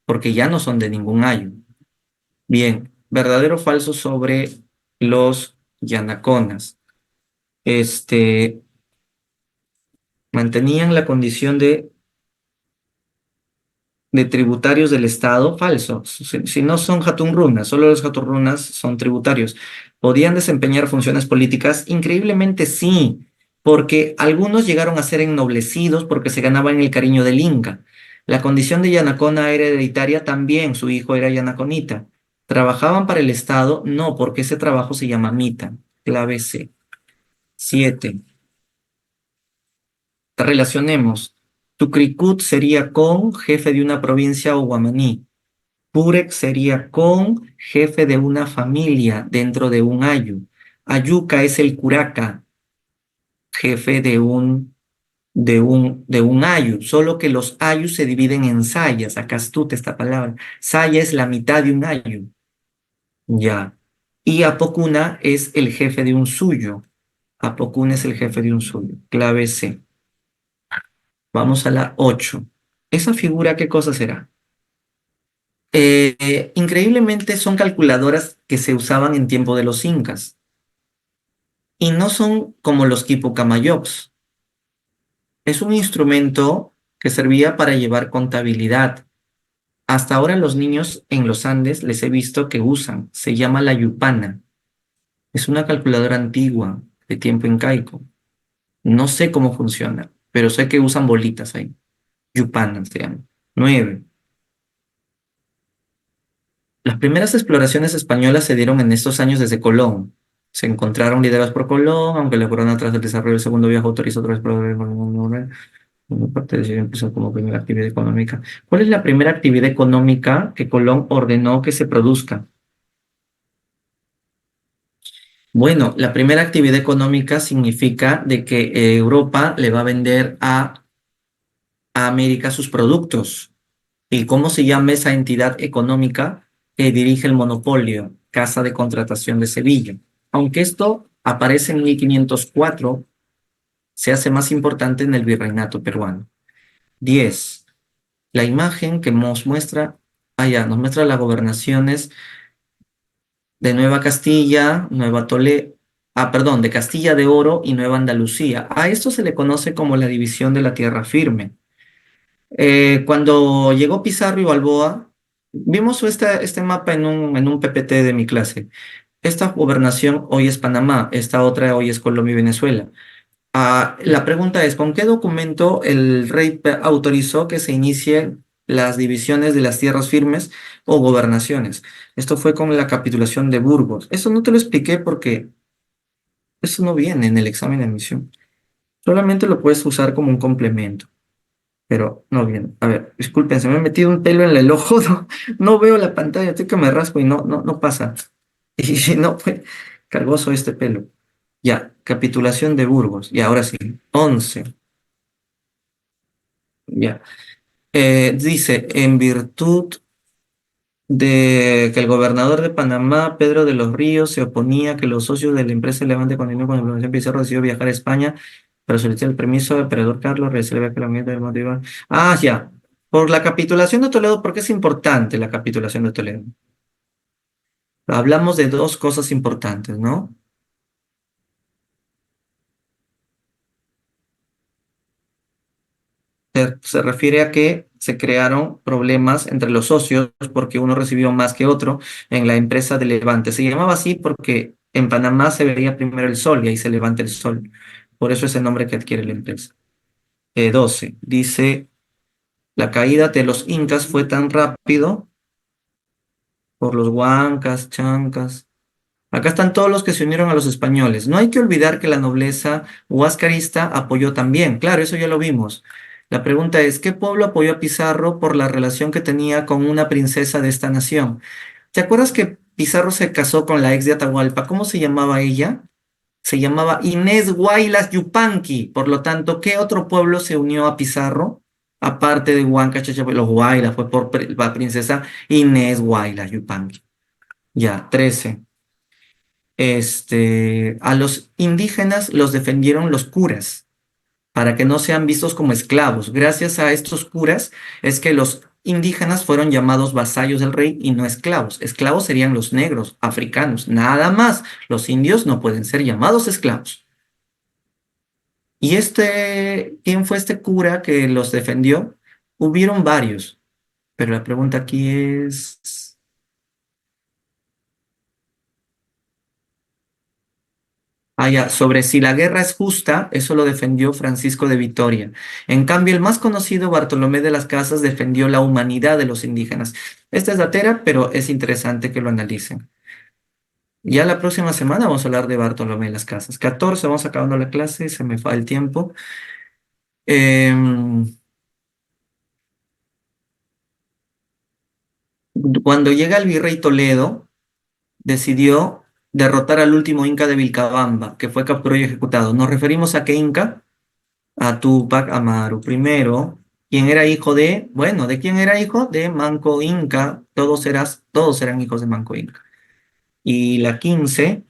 porque ya no son de ningún ayu. Bien, verdadero o falso sobre los yanaconas. Mantenían la condición de tributarios del Estado, falso. Si no son jatunrunas, solo los jatunrunas son tributarios. ¿Podían desempeñar funciones políticas? Increíblemente sí, porque algunos llegaron a ser ennoblecidos porque se ganaban el cariño del Inca. La condición de yanacona era hereditaria también, su hijo era yanaconita. ¿Trabajaban para el Estado? No, porque ese trabajo se llama mita. Clave C. 7. Relacionemos. Tucricut sería con jefe de una provincia o guamaní. Purek sería con jefe de una familia dentro de un ayu. Ayuca es el curaca, jefe de un ayu. Solo que los ayus se dividen en sayas. Acá astuta esta palabra. Saya es la mitad de un ayu. Ya. Y Apocuna es el jefe de un suyo. Apocuna es el jefe de un suyo. Clave C. Vamos a la 8. ¿Esa figura qué cosa será? Increíblemente son calculadoras que se usaban en tiempo de los incas y no son como los Kipukamayops. Es un instrumento que servía para llevar contabilidad. Hasta ahora los niños en los Andes les he visto que usan. Se llama la yupana. Es una calculadora antigua de tiempo incaico. No sé cómo funciona, pero sé que usan bolitas ahí. Yupana se llama. 9. Las primeras exploraciones españolas se dieron en estos años desde Colón. Se encontraron liderados por Colón, aunque la corona tras el desarrollo del segundo viaje autorizó otra exploración. Una parte decidió empezar como primera actividad económica. ¿Cuál es la primera actividad económica que Colón ordenó que se produzca? Bueno, la primera actividad económica significa de que Europa le va a vender a América sus productos. ¿Y cómo se llama esa entidad económica que dirige el monopolio? Casa de Contratación de Sevilla. Aunque esto aparece en 1504, se hace más importante en el virreinato peruano. 10. La imagen que nos muestra, nos muestra las gobernaciones de Nueva Castilla, de Castilla de Oro y Nueva Andalucía. A esto se le conoce como la división de la tierra firme. Cuando llegó Pizarro y Balboa, vimos este mapa en un PPT de mi clase. Esta gobernación hoy es Panamá, esta otra hoy es Colombia y Venezuela. La pregunta es, ¿con qué documento el rey autorizó que se inicie las divisiones de las tierras firmes o gobernaciones. Esto fue con la capitulación de Burgos. Eso no te lo expliqué porque eso no viene en el examen de admisión. Solamente lo puedes usar como un complemento, pero no viene. A ver, disculpen, se me ha metido un pelo en el ojo, no veo la pantalla, estoy que me raspo y no pasa. Y no fue cargoso este pelo. Ya, capitulación de Burgos. Y ahora sí, 11. Ya. Dice, en virtud de que el gobernador de Panamá, Pedro de los Ríos, se oponía a que los socios de la empresa Levante continuó con la implementación, Pizarro decidió viajar a España para solicitar el permiso del emperador Carlos, realizar el viaje a la Unión del motivo. Ah, ya. Por la capitulación de Toledo, ¿por qué es importante la capitulación de Toledo? Hablamos de dos cosas importantes, ¿no? Se refiere a que se crearon problemas entre los socios porque uno recibió más que otro en la empresa de Levante. Se llamaba así porque en Panamá se veía primero el sol y ahí se levanta el sol. Por eso es el nombre que adquiere la empresa. 12. Dice, la caída de los incas fue tan rápido por los huancas, chancas. Acá están todos los que se unieron a los españoles. No hay que olvidar que la nobleza huascarista apoyó también. Claro, eso ya lo vimos. La pregunta es, ¿qué pueblo apoyó a Pizarro por la relación que tenía con una princesa de esta nación? ¿Te acuerdas que Pizarro se casó con la ex de Atahualpa? ¿Cómo se llamaba ella? Se llamaba Inés Guaylas Yupanqui. Por lo tanto, ¿qué otro pueblo se unió a Pizarro? Aparte de Huanca, Chachapo, los Guaylas, fue por la princesa Inés Guaylas Yupanqui. Ya, 13. A los indígenas los defendieron los curas para que no sean vistos como esclavos. Gracias a estos curas es que los indígenas fueron llamados vasallos del rey y no esclavos. Esclavos serían los negros, africanos, nada más. Los indios no pueden ser llamados esclavos. ¿Y quién fue este cura que los defendió? Hubieron varios, pero la pregunta aquí es... Ah, ya, sobre si la guerra es justa, eso lo defendió Francisco de Vitoria. En cambio, el más conocido, Bartolomé de las Casas, defendió la humanidad de los indígenas. Esta es datera, pero es interesante que lo analicen. Ya la próxima semana vamos a hablar de Bartolomé de las Casas. 14, vamos acabando la clase, se me va el tiempo. Em, Cuando llega el virrey Toledo, decidió derrotar al último inca de Vilcabamba, que fue capturado y ejecutado. ¿Nos referimos a qué inca? A Túpac Amaru primero, quien era hijo de, bueno, ¿de quién era hijo? De Manco Inca, todos eran hijos de Manco Inca. Y la 15,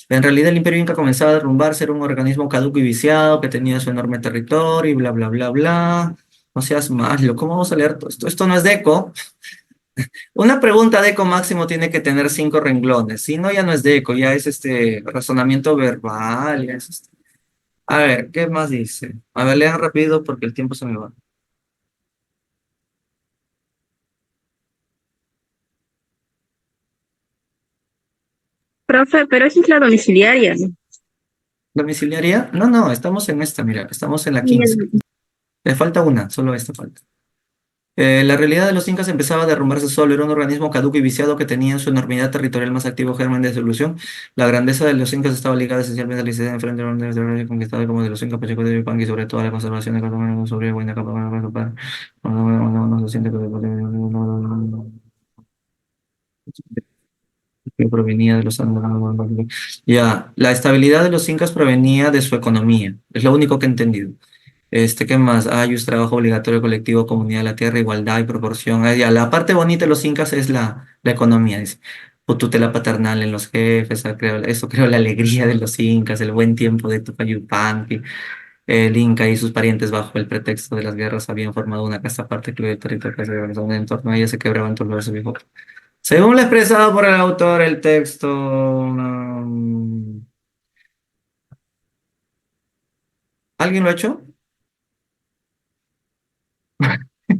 en realidad el Imperio Inca comenzaba a derrumbarse, era un organismo caduco y viciado que tenía su enorme territorio y bla, bla, bla, bla. No seas malo, ¿cómo vamos a leer todo esto? Esto no es Deco. Una pregunta de eco máximo tiene que tener 5 renglones, si no ya no es de eco, ya es razonamiento verbal, ya es A ver, ¿qué más dice? A ver, lean rápido porque el tiempo se me va. Profe, pero esa es la domiciliaria. ¿Domiciliaria? No, estamos en esta, mira, estamos en la 15. Le falta una, solo esta falta. La realidad de los incas empezaba a derrumbarse solo, era un organismo caduco y viciado que tenía en su enormidad territorial más activo germen de disolución. La grandeza de los incas estaba ligada esencialmente a la existencia de frente a los conquistados como de los incas Pacheco de Yupanqui, sobre todo a la conservación de Cartagena sobre Huayna Capa, no se siente que provenía de los ya, la estabilidad de los incas provenía de su economía, es lo único que he entendido. ¿Qué más? Ayus, trabajo obligatorio colectivo, comunidad de la tierra, igualdad y proporción. Ya, la parte bonita de los incas es la economía, dice. O tutela paternal en los jefes, eso creo la alegría de los incas, el buen tiempo de Tupayupanqui. El inca y sus parientes bajo el pretexto de las guerras habían formado una casta aparte que el territorio que se organizaba en torno a ella se quebraban todos los versos viejos. Según lo expresado por el autor, el texto... ¿Alguien lo ha hecho?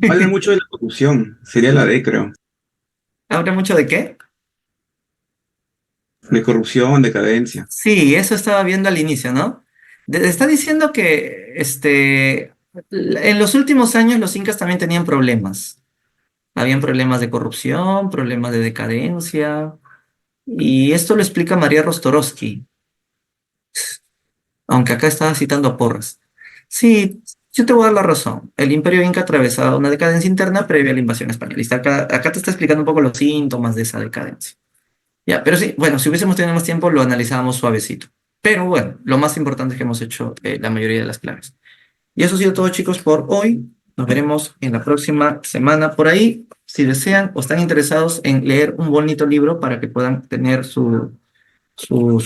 Habla mucho de la corrupción, sería la D, creo. ¿Habla mucho de qué? De corrupción, decadencia. Sí, eso estaba viendo al inicio, ¿no? Está diciendo que en los últimos años los incas también tenían problemas. Habían problemas de corrupción, problemas de decadencia, y esto lo explica María Rostorowski, aunque acá estaba citando a Porras. Sí, yo te voy a dar la razón. El Imperio Inca atravesaba una decadencia interna previa a la invasión españolista. Acá te está explicando un poco los síntomas de esa decadencia. Ya, pero sí, bueno, si hubiésemos tenido más tiempo, lo analizábamos suavecito. Pero bueno, lo más importante es que hemos hecho la mayoría de las claves. Y eso ha sido todo, chicos, por hoy. Nos veremos en la próxima semana por ahí. Si desean o están interesados en leer un bonito libro para que puedan tener su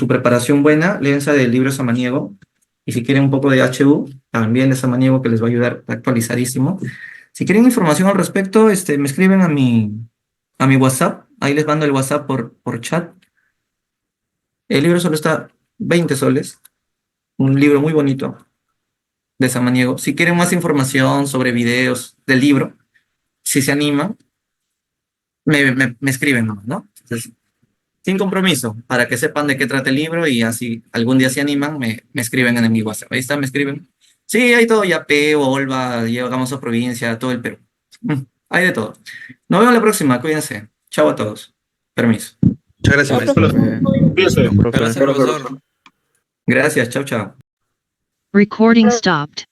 preparación buena, léense del libro Samaniego. Y si quieren un poco de HU, también de Samaniego, que les va a ayudar actualizadísimo. Si quieren información al respecto, me escriben a mi WhatsApp. Ahí les mando el WhatsApp por chat. El libro solo está 20 soles. Un libro muy bonito de Samaniego. Si quieren más información sobre videos del libro, si se animan, me escriben, ¿no? Entonces, sin compromiso, para que sepan de qué trata el libro y así algún día se animan, me escriben en mi WhatsApp. Ahí está, me escriben. Sí, hay todo, Yapeo, Olva, llegamos a provincia, todo el Perú. Hay de todo. Nos vemos la próxima, cuídense. Chao a todos. Permiso. Muchas gracias, maestro. Cuídense. Gracias, profesor. Gracias, chao, chao. Recording stopped.